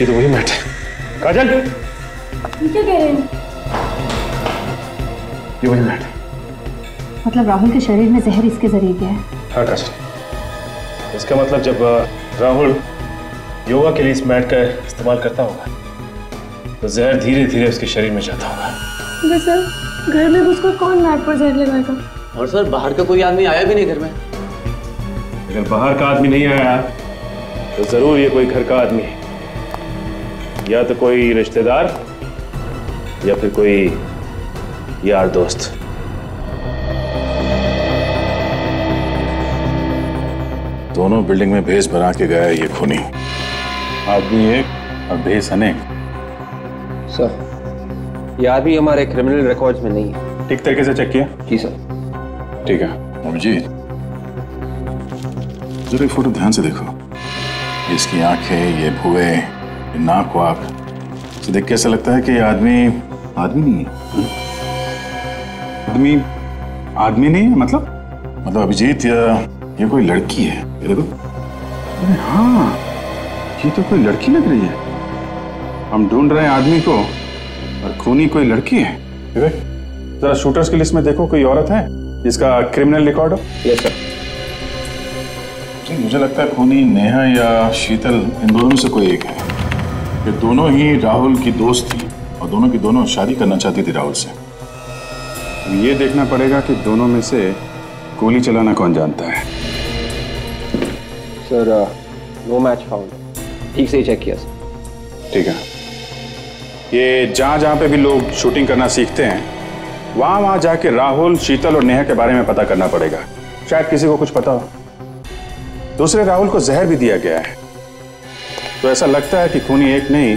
ये तो वही मैट है। काजल, ये क्या कह रहे हैं? ये वही मैट है। मतलब राहुल के शरीर में जहर इसके जरिए गया है? हाँ काजल, इसका मतलब जब राहुल योगा के लिए इस मैट का इस्तेमाल करता होगा तो जहर धीरे धीरे उसके शरीर में जाता होगा। सर, घर में घुसकर कौन मैट पर जहर लगाएगा? और सर, बाहर का कोई आदमी आया भी नहीं घर में। अगर बाहर का आदमी नहीं आया तो जरूर ये कोई घर का आदमी है, या तो कोई रिश्तेदार या फिर कोई यार दोस्त। दोनों बिल्डिंग में भेस बना के गया ये खूनी। आदमी एक और भेस अनेक। सर, ये आदमी हमारे क्रिमिनल रिकॉर्ड्स में नहीं है। ठीक तरीके से चेक किया? जी सर। ठीक है। अभिजीत, जरा फोटो ध्यान से देखो। इसकी आंखें, ये भुए, ये नाक वाक, इसे देख के ऐसा लगता है कि ये आदमी नहीं है। आदमी नहीं है? मतलब अभिजीत, ये कोई लड़की है। ये देखो। अरे हाँ, ये तो कोई लड़की लग रही है। हम ढूंढ रहे हैं आदमी को और खूनी कोई लड़की है। जरा शूटर्स की लिस्ट में देखो, कोई औरत है जिसका क्रिमिनल रिकॉर्ड हो? Yes sir. मुझे लगता है खूनी नेहा या शीतल, इन दोनों में से कोई एक है। ये दोनों ही राहुल की दोस्त थी और दोनों की दोनों शादी करना चाहती थी राहुल से। ये देखना पड़ेगा कि दोनों में से गोली चलाना कौन जानता है। Sir, no match found. ठीक से ही चेक किया सर। ठीक है। ये जहाँ पे भी लोग शूटिंग करना सीखते हैं, वहाँ जाके राहुल, शीतल और नेहा के बारे में पता करना पड़ेगा। शायद किसी को कुछ पता हो। दूसरे राहुल को जहर भी दिया गया है, तो ऐसा लगता है कि खूनी एक नहीं,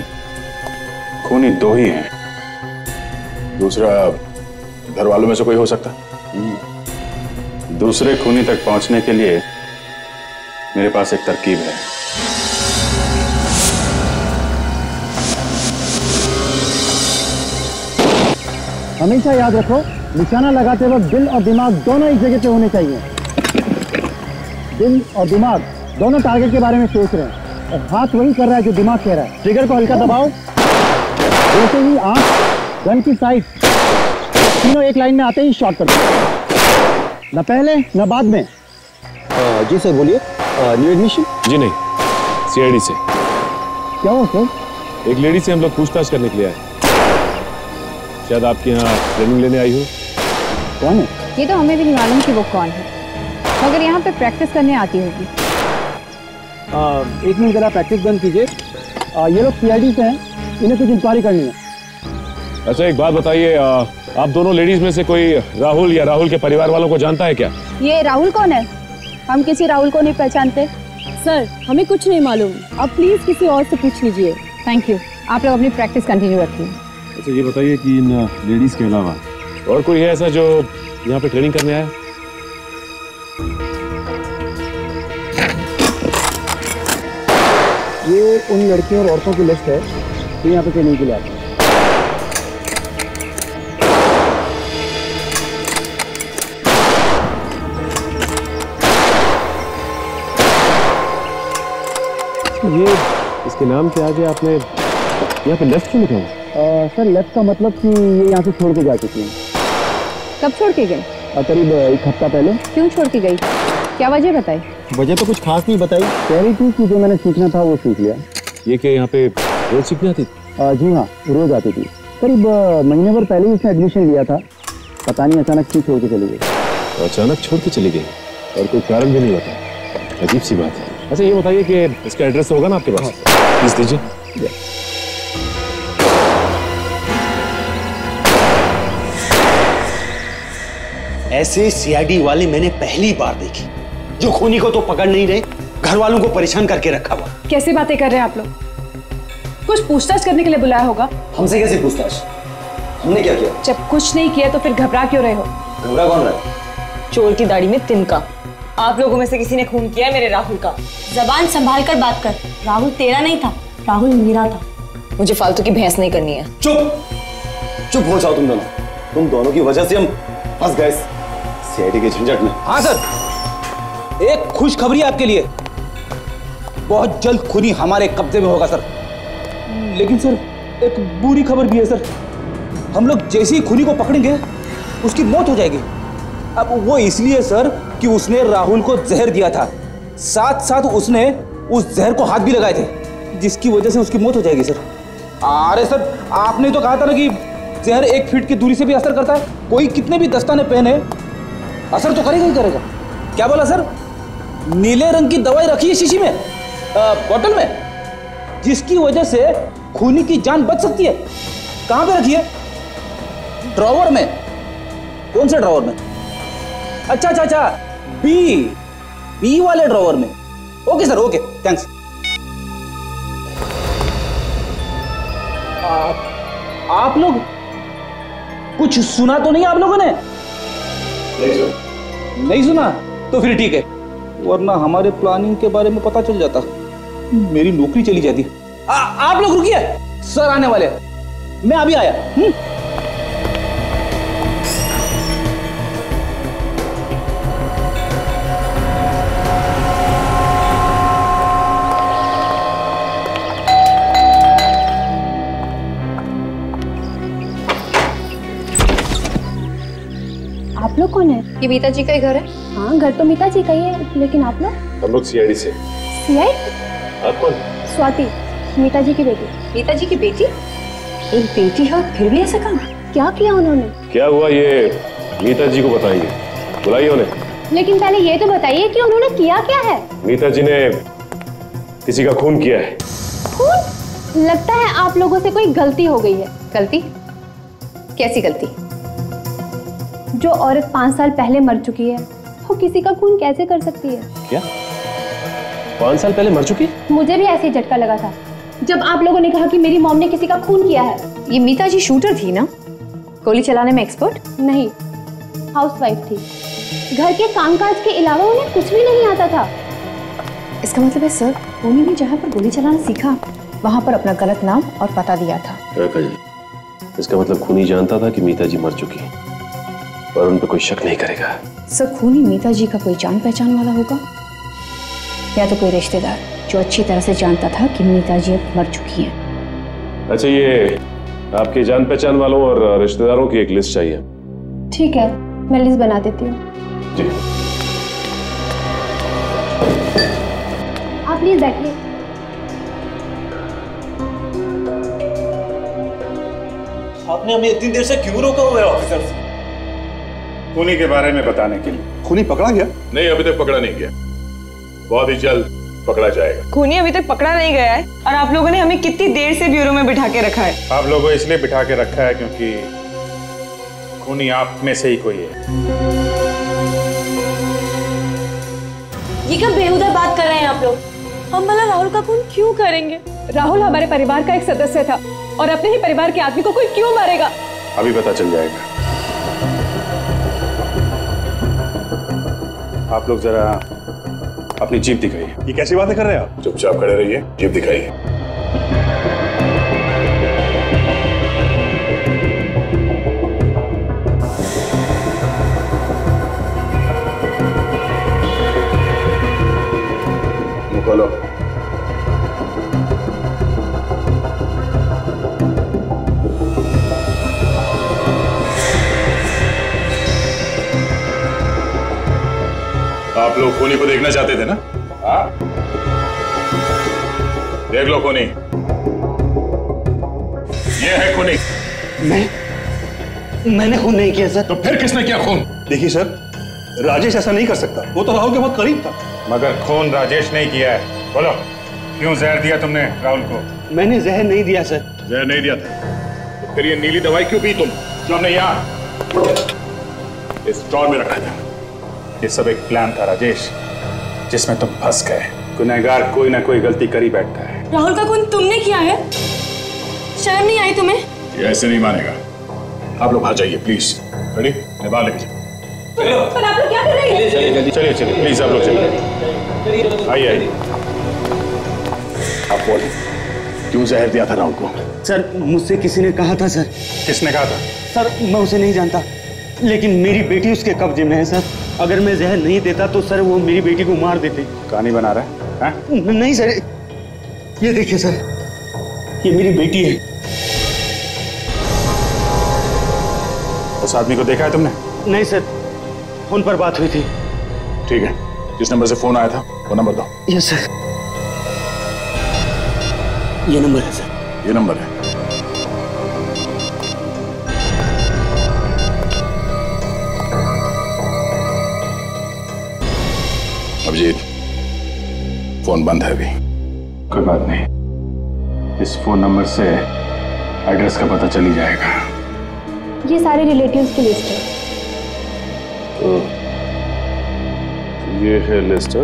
खूनी दो ही हैं। दूसरा घर वालों में से कोई हो सकता है? दूसरे खूनी तक पहुंचने के लिए मेरे पास एक तरकीब है। हमेशा याद रखो, निशाना लगाते वक्त दिल और दिमाग दोनों एक जगह पे होने चाहिए। दिल और दिमाग दोनों टारगेट के बारे में सोच रहे हैं और हाथ वही कर रहा है जो दिमाग कह रहा है। ट्रिगर को हल्का दबाओ, जैसे ही आंख गन की साइड तीनों एक लाइन में आते ही शॉट कर दो, न पहले न बाद में। जी सर बोलिए। New admission? जी नहीं, सीआईडी से। क्या हो सर? एक लेडी से हम लोग पूछताछ करने के लिए आए। शायद आपके यहाँ ट्रेनिंग लेने आई हो। कौन है? ये तो हमें भी नहीं मालूम कि वो कौन है, मगर यहाँ पे प्रैक्टिस करने आती होगी। एक मिनट जरा प्रैक्टिस बंद कीजिए। ये लोग सीआईडी से हैं, इन्हें कुछ इंक्वायरी करनी है। अच्छा एक बात बताइए, आप दोनों लेडीज में से कोई राहुल या राहुल के परिवार वालों को जानता है क्या? ये राहुल कौन है? हम किसी राहुल को नहीं पहचानते। सर हमें कुछ नहीं मालूम, आप प्लीज किसी और से पूछ लीजिए। थैंक यू, आप लोग अपनी प्रैक्टिस कंटिन्यू रखिए। अच्छा ये बताइए कि इन लेडीज के अलावा और कोई है ऐसा जो यहाँ पे ट्रेनिंग करने आया? ये उन लड़कियों और औरतों की लिस्ट है जो यहाँ पे ट्रेनिंग के लिए आते हैं। ये इसके नाम के आगे आपने यहाँ पे लेफ्ट क्यों लिखा है? सर लेफ्ट का मतलब कि ये यहाँ से छोड़ के जा चुकी हैं। कब छोड़ के गई? करीब एक हफ्ता पहले। क्यों छोड़ के गई, क्या वजह बताई? वजह तो कुछ खास नहीं बताई, कह रही थी कि जो मैंने सीखना था वो सीख लिया। ये क्या यहाँ पे रोज सीखने आती? जी हाँ, रोज आती थी। करीब महीने भर पहले ही उसने एडमिशन लिया था, पता नहीं अचानक क्यों छोड़ के चली गई। अचानक छोड़ के चली गई और कोई कारण भी नहीं बताया, अजीब सी बात है। अच्छा ये बताइए कि इसका एड्रेस होगा ना आपके पास? प्लीज दीजिए। ऐसे सीआईडी वाले मैंने पहली बार देखी, जो खूनी को तो पकड़ नहीं रहे, घर वालों को परेशान करके रखा हुआ। कैसी बातें कर रहे हैं आप लोग? कुछ पूछताछ करने के लिए बुलाया होगा। हमसे कैसे पूछताछ? हमने क्या किया? जब कुछ नहीं किया तो फिर घबरा क्यों रहे हो? घबरा कौन रहा है? चोर की दाढ़ी में तिनका। आप लोगों में से किसी ने खून किया है मेरे राहुल का। जबान संभाल कर बात कर, राहुल तेरा नहीं था, राहुल मेरा था। मुझे फालतू की बहस नहीं करनी है। चुप हो जाओ तुम दोनों की वजह से हम फंस गए सीआईडी के झंझट में। हाँ सर, एक खुशखबरी आपके लिए, बहुत जल्द खूनी हमारे कब्जे में होगा सर। लेकिन सर एक बुरी खबर भी है सर, हम लोग जैसे ही खूनी को पकड़ेंगे उसकी मौत हो जाएगी। अब वो इसलिए सर कि उसने राहुल को जहर दिया था, साथ साथ उसने उस जहर को हाथ भी लगाए थे, जिसकी वजह से उसकी मौत हो जाएगी सर। अरे सर आपने तो कहा था ना कि जहर 1 फीट की दूरी से भी असर करता है, कोई कितने भी दस्ताने पहने असर तो करेगा ही करेगा। क्या बोला सर? नीले रंग की दवाई रखी है शीशी में, बोतल में, जिसकी वजह से खूनी की जान बच सकती है। कहां पे रखी है? ड्रॉवर में। कौन से ड्रॉवर में? अच्छा, बी वाले ड्रॉवर में। Okay sir, okay, thanks. आप लोग कुछ सुना तो नहीं आप लोगों ने? नहीं सुना? तो फिर ठीक है, वरना हमारे प्लानिंग के बारे में पता चल जाता, मेरी नौकरी चली जाती। आप लोग रुकिए, सर आने वाले, मैं अभी आया। आप लोग कौन है? ये मीता जी का ही घर है। हाँ घर तो मीता जी का ही है, लेकिन आप लोग? हम लोग सीआईडी से। सीआईडी? आप कौन? स्वाति, मीता जी की बेटी। मीता जी की बेटी? एक बेटी है और फिर भी ऐसा काम? क्या किया उन्होंने? क्या हुआ ये मीता जी को बताइए, बुलाइए उन्हें। लेकिन पहले ये तो बताइए कि उन्होंने किया क्या है। मीता जी ने किसी का खून किया है। खून? लगता है आप लोगों से कोई गलती हो गई है। गलती? कैसी गलती? जो औरत 5 साल पहले मर चुकी है, वो किसी का खून कैसे कर सकती है? क्या 5 साल पहले मर चुकी? मुझे भी ऐसे ही झटका लगा था जब आप लोगों ने कहा कि मेरी मॉम ने किसी का खून किया है। ये मीता जी शूटर थी ना, गोली चलाने में एक्सपर्ट? नहीं, हाउसवाइफ थी। घर के कामकाज के अलावा उन्हें कुछ भी नहीं आता था। इसका मतलब है सर, उन्हीं ने जहाँ पर गोली चलाना सीखा वहाँ पर अपना गलत नाम और पता दिया था। इसका मतलब खूनी जानता था कि मीता जी मर चुकी है और उन पर कोई शक नहीं करेगा। सर खूनी मीता जी का कोई जान पहचान वाला होगा या तो कोई रिश्तेदार जो अच्छी तरह से जानता था कि मीता जी अब मर चुकी हैं। अच्छा, ये आपके जान पहचान वालों और रिश्तेदारों की एक लिस्ट चाहिए। ठीक है, मैं लिस्ट बना देती हूँ। जी। आप प्लीज बैठिए। आपने हमें इतनी देर से क्यों रोका हुआ है ऑफिसर से? खूनी के बारे में बताने के लिए। खूनी पकड़ा गया? नहीं, अभी तक पकड़ा नहीं गया, बहुत ही जल्द पकड़ा जाएगा। खूनी अभी तक पकड़ा नहीं गया है और आप लोगों ने हमें कितनी देर से ब्यूरो में बिठा के रखा है? आप लोगों को इसलिए बिठा के रखा है क्योंकि खूनी आप में से ही कोई है। ये क्या बेहुदा बात कर रहे हैं आप लोग? हम भला राहुल का खून क्यों करेंगे? राहुल हमारे परिवार का एक सदस्य था और अपने ही परिवार के आदमी को कोई क्यों मारेगा? अभी पता चल जाएगा। आप लोग जरा अपनी जीप दिखाइए। ये कैसी बातें कर रहे हैं आप? चुपचाप खड़े रहिए, जीप दिखाइए। खोलो। आप लोग खूनी को देखना चाहते थे ना? हाँ? देख लो खूनी। ये है खूनी। मैंने खून नहीं किया सर। तो फिर किसने किया खून? देखिए सर, राजेश ऐसा नहीं कर सकता, वो तो राहुल के बहुत करीब था। मगर खून राजेश नहीं किया है। बोलो, क्यों जहर दिया तुमने राहुल को? मैंने जहर नहीं दिया सर। जहर नहीं दिया था तो फिर ये नीली दवाई क्यों पी तुम, जो हमने यहाँ इस स्टोर में रखा था? ये सब एक प्लान था राजेश, जिसमें तुम फंस गए। गुनहगार कोई ना कोई गलती कर ही बैठता है। राहुल का खून तुमने किया है? शर्म नहीं आई तुम्हें? ये ऐसे नहीं मानेगा। आप लोग बाहर जाइए प्लीज। रेडी? बाहर लेके जाओ। पर आप लोग क्या कर रहे हैं? चलिए चलिए प्लीज, आप लोग चलिए। आइए आइए। आप बोलिए, क्यों जहर दिया था राहुल को? सर, मुझसे किसी ने कहा था सर। किसने कहा था? सर, मैं उसे नहीं जानता, लेकिन मेरी बेटी उसके कब्जे में है सर। अगर मैं जहर नहीं देता तो सर वो मेरी बेटी को मार देते। कहानी बना रहा है? नहीं सर, ये देखिए सर, ये मेरी बेटी है। उस आदमी को देखा है तुमने? नहीं सर, फोन पर बात हुई थी। ठीक है, जिस नंबर से फोन आया था वो नंबर दो। यस सर, ये नंबर है सर। ये नंबर है। अभिजीत, फोन बंद है अभी। कोई बात नहीं, इस फोन नंबर से एड्रेस का पता चल ही जाएगा। ये सारे रिलेटिव्स की लिस्ट है। तो ये है लिस्ट।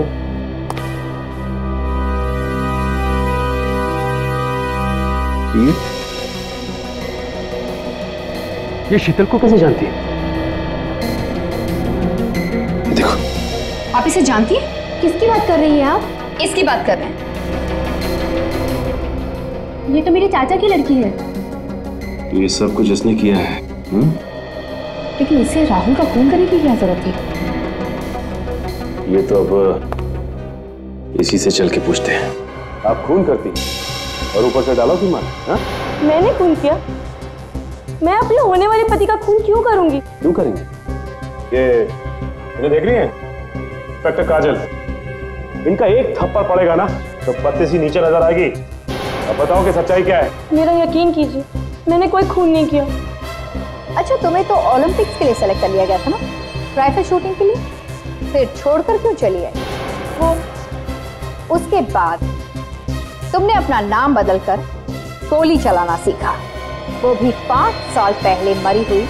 ये शीतल को कैसे जानती है? देखो, आप इसे जानती है? किसकी बात कर रही हैं आप? इसकी बात कर रहे हैं। ये तो मेरे चाचा की लड़की है। ये सब कुछ इसने किया है। लेकिन इसे राहुल का खून करने की क्या जरूरत थी? ये तो अब इसी से चल के पूछते हैं। आप खून करती और ऊपर से डालो की मार? मैंने खून किया? मैं अपने होने वाले पति का खून क्यों करूंगी? क्यों करेंगे? ये इन्हें देख रही हैं? इंस्पेक्टर काजल, इनका एक थप्पड़ पड़ेगा ना तो पत्ते सी नीचे नजर आएगी। अब बताओ कि सच्चाई क्या है? मेरा यकीन कीजिए, मैंने कोई खून नहीं किया। अच्छा, तुम्हें तो ओलंपिक्स के लिए सेलेक्ट कर लिया गया था ना, राइफल शूटिंग के लिए, फिर छोड़कर क्यों चली आई? वो उसके बाद तुमने अपना नाम बदलकर गोली चलाना सीखा, वो भी 5 साल पहले मरी हुई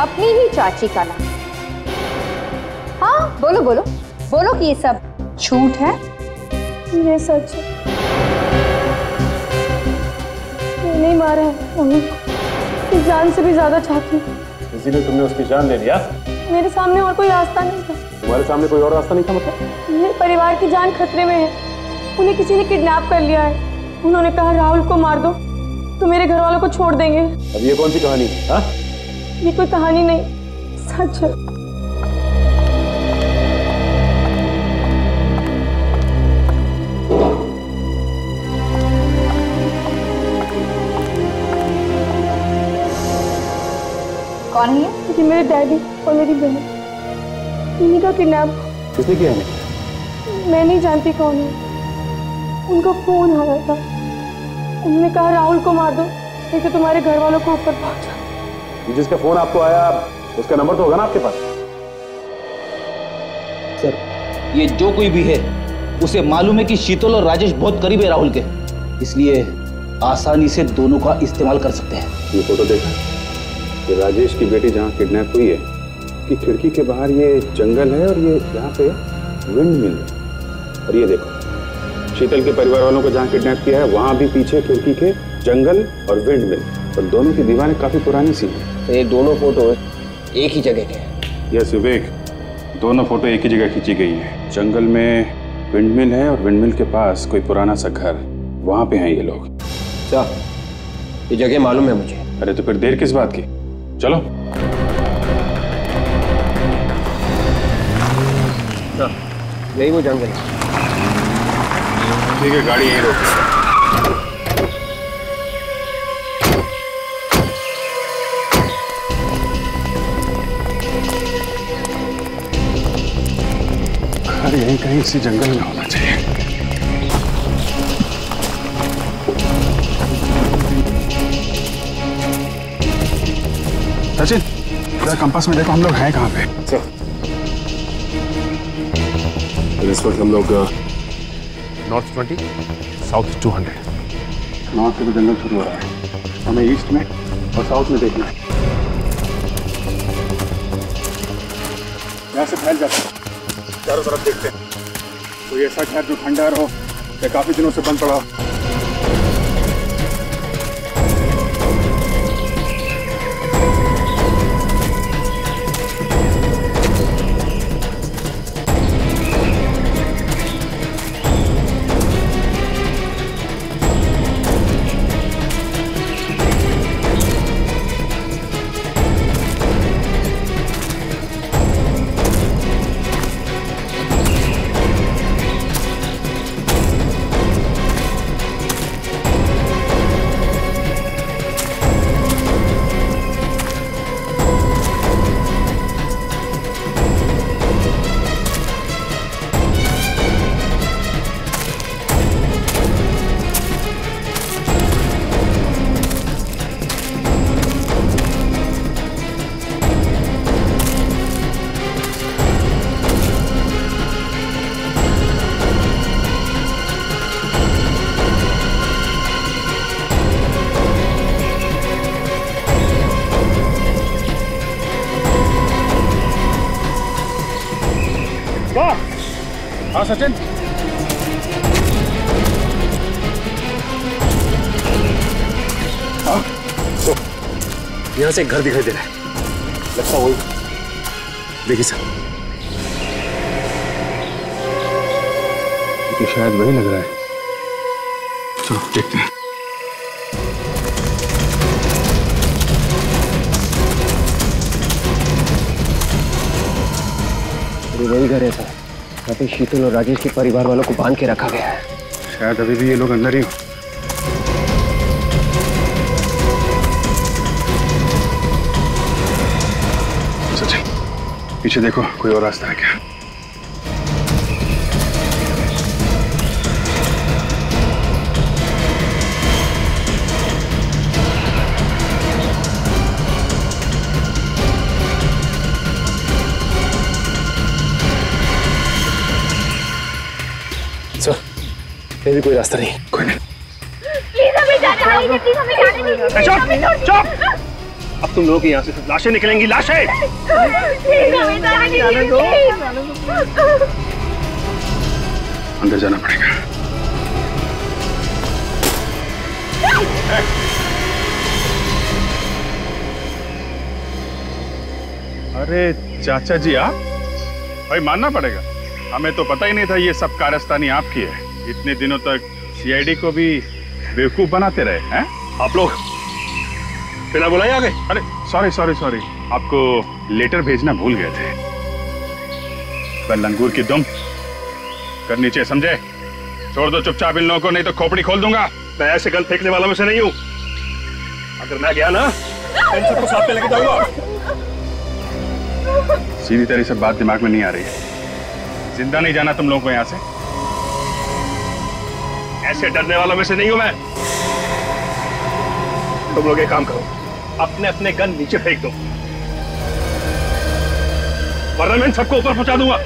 अपनी ही चाची का नाम। हाँ, बोलो बोलो बोलो कि ये सब झूठ है। ये सच है, नहीं मारा है, इस जान से भी ज्यादा चाहती हूँ। इसीलिए तुमने उसकी जान ले लिया? मेरे सामने और कोई रास्ता नहीं था। तुम्हारे सामने कोई और रास्ता नहीं था? मतलब मेरे परिवार की जान खतरे में है, उन्हें किसी ने किडनैप कर लिया है। उन्होंने कहा राहुल को मार दो तो मेरे घर वालों को छोड़ देंगे। अब ये कौन सी कहानी? हाँ, ये कोई कहानी नहीं, सच है। कौन है ये? ये मेरे डैडी और मेरी बहन, इन्हीं का किडनैप। किसने किया है? मैं नहीं जानती कौन है। उनका फोन आया था, उन्होंने कहा राहुल को मार दो नहीं तो तुम्हारे घर वालों को ऊपर पहुंचा। जिसका फोन आपको आया उसका नंबर तो होगा ना आपके पास? सर, ये जो कोई भी है उसे मालूम है कि शीतल और राजेश बहुत करीब है राहुल के, इसलिए आसानी से दोनों का इस्तेमाल कर सकते हैं। ये फोटो देखा कि राजेश की बेटी जहाँ किडनैप हुई है कि खिड़की के बाहर ये जंगल है और ये यहाँ पे विंड मिल है। और ये देखो शीतल के परिवार वालों को जहाँ किडनैप किया है वहाँ भी पीछे खिड़की के जंगल और विंड मिल, और दोनों की दीवारें काफी पुरानी सी हैं। तो ये दोनों फोटो एक ही जगह के हैं? यस विवेक, दोनों फोटो एक ही जगह खींची गई है। जंगल में विंड मिल है और विंड मिल के पास कोई पुराना सा घर, वहाँ पे हैं ये लोग। अच्छा, ये जगह मालूम है मुझे। अरे तो फिर देर किस बात की, चलो। यही वो जंगल। ठीक है, गाड़ी यहीं रोक। अरे यहीं कहीं इसी जंगल में होना चाहिए। सचिन, जरा कंपास में देखो हम लोग हैं कहाँ पे। इस वक्त हम लोग नॉर्थ 20 साउथ 200। नॉर्थ से तो जंगल शुरू हो रहा है, हमें ईस्ट में और साउथ में देखना है। यहाँ से फैल जाते हैं, चारों तरफ देखते हैं कोई ऐसा शहर जो खंडहर हो या काफी दिनों से बंद पड़ा हो। हाँ सचिन, हाँ तो यहाँ से एक घर दिखाई दे रहा है, लगता वही। देखिए सर, तो शायद वही लग रहा है। चलो देखते हैं। वही घर है सर, यहाँ पे शीतल और राजेश के परिवार वालों को बांध के रखा गया है। शायद अभी भी ये लोग अंदर ही हो। सचिन, पीछे देखो कोई और रास्ता है क्या? सर, ये भी कोई रास्ता नहीं। कोई नहीं। प्लीज हमें जाने दीजिए, प्लीज हमें जाने दीजिए। चुप! अब तुम लोगों की यहाँ से सिर्फ लाशें निकलेंगी, लाशें। प्लीज हमें जाने दो। अंदर जाना पड़ेगा। अरे चाचा जी, आप भाई मानना पड़ेगा, हमें तो पता ही नहीं था ये सब कारस्तानी आपकी है। इतने दिनों तक सीआईडी को भी बेवकूफ बनाते रहे हैं। आप लोग बिना बुलाए आ गए? अरे सॉरी सॉरी सॉरी, आपको लेटर भेजना भूल गए थे। पर लंगूर की दुम कर नीचे, समझे? छोड़ दो चुपचाप इन लोगों को, नहीं तो खोपड़ी खोल दूंगा। मैं ऐसे गन फेंकने वाला में से नहीं हूं। अगर मैं गया ना, इन सबको साथ में लेके जाऊंगा। सीधी तरह से बात दिमाग में नहीं आ रही है। जिंदा नहीं जाना तुम लोगों को यहां से। ऐसे डरने वालों में से नहीं हूं मैं। तुम लोग एक काम करो, अपने अपने गन नीचे फेंक दो, वरना मैं इन सबको ऊपर पहुंचा दूंगा।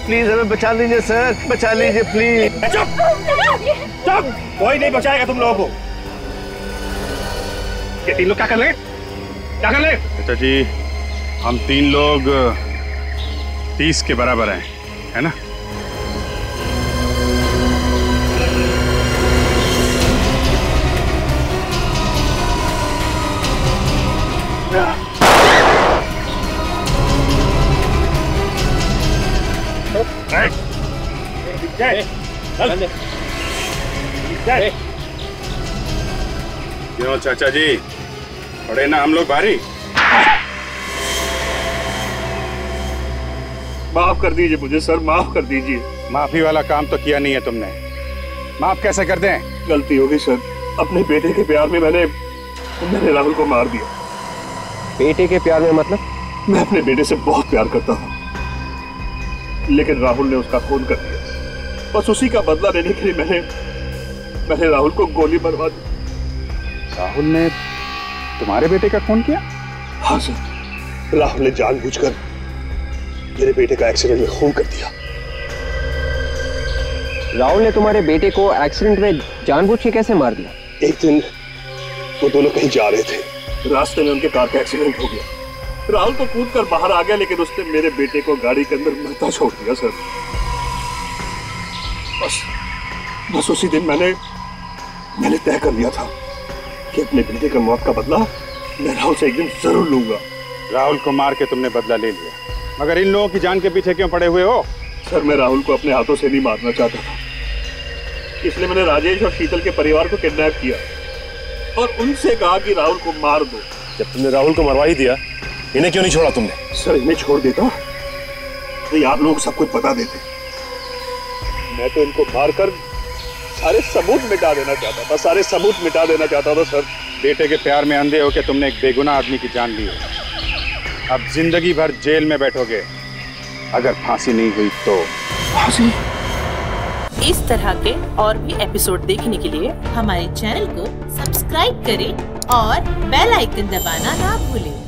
प्लीज हमें बचा लीजिए सर, बचा लीजिए प्लीज। चुप चुप, कोई नहीं बचाएगा तुम लोगों को। ये तीन लोग क्या कर ले? क्या कर ले? चाचा जी, हम 3 लोग 30 के बराबर हैं, है ना? क्यों चाचा जी, पड़े ना हम लोग भारी? माफ कर दीजिए मुझे सर, माफ कर दीजिए। माफी वाला काम तो किया नहीं है तुमने, माफ कैसे कर दें? गलती हो गई सर, अपने बेटे के प्यार में मैंने राहुल को मार दिया। बेटे के प्यार में मतलब? मैं अपने बेटे से बहुत प्यार करता हूँ, लेकिन राहुल ने उसका खून कर दिया। बस उसी का बदला लेने के लिए मैंने राहुल को गोली मरवा दी। राहुल ने तुम्हारे बेटे का खून किया? हाँ सर, राहुल ने जानबूझकर मेरे बेटे का एक्सीडेंट में खून कर दिया। राहुल ने तुम्हारे बेटे को एक्सीडेंट में जानबूझ के कैसे मार दिया? एक दिन वो दोनों कहीं जा रहे थे, रास्ते में उनके कार का एक्सीडेंट हो गया। राहुल तो कूद कर बाहर आ गया, लेकिन उसने मेरे बेटे को गाड़ी के अंदर मरता छोड़ दिया सर। बस उसी दिन मैंने तय कर लिया था कि अपने बेटे की मौत का बदला मैं राहुल से एक दिन जरूर लूंगा। राहुल को मार के तुमने बदला ले लिया, मगर इन लोगों की जान के पीछे क्यों पड़े हुए हो? सर, मैं राहुल को अपने हाथों से नहीं मारना चाहता था, इसलिए मैंने राजेश और शीतल के परिवार को किडनैप किया और उनसे कहा कि राहुल को मार दो। जब तुमने राहुल को मरवा ही दिया, इन्हें क्यों नहीं छोड़ा तुमने? सर, इन्हें छोड़ देता तो आप लोग सब कुछ बता देते। मैं तो इनको मारकर सारे सबूत मिटा देना चाहता था, सारे सबूत मिटा देना चाहता था सर। बेटे के प्यार में अंधे होकर तुमने एक बेगुनाह आदमी की जान ली है। अब जिंदगी भर जेल में बैठोगे, अगर फांसी नहीं हुई तो। फांसी? इस तरह के और भी एपिसोड देखने के लिए हमारे चैनल को सब्सक्राइब करें और बेल आइकन दबाना ना भूलें।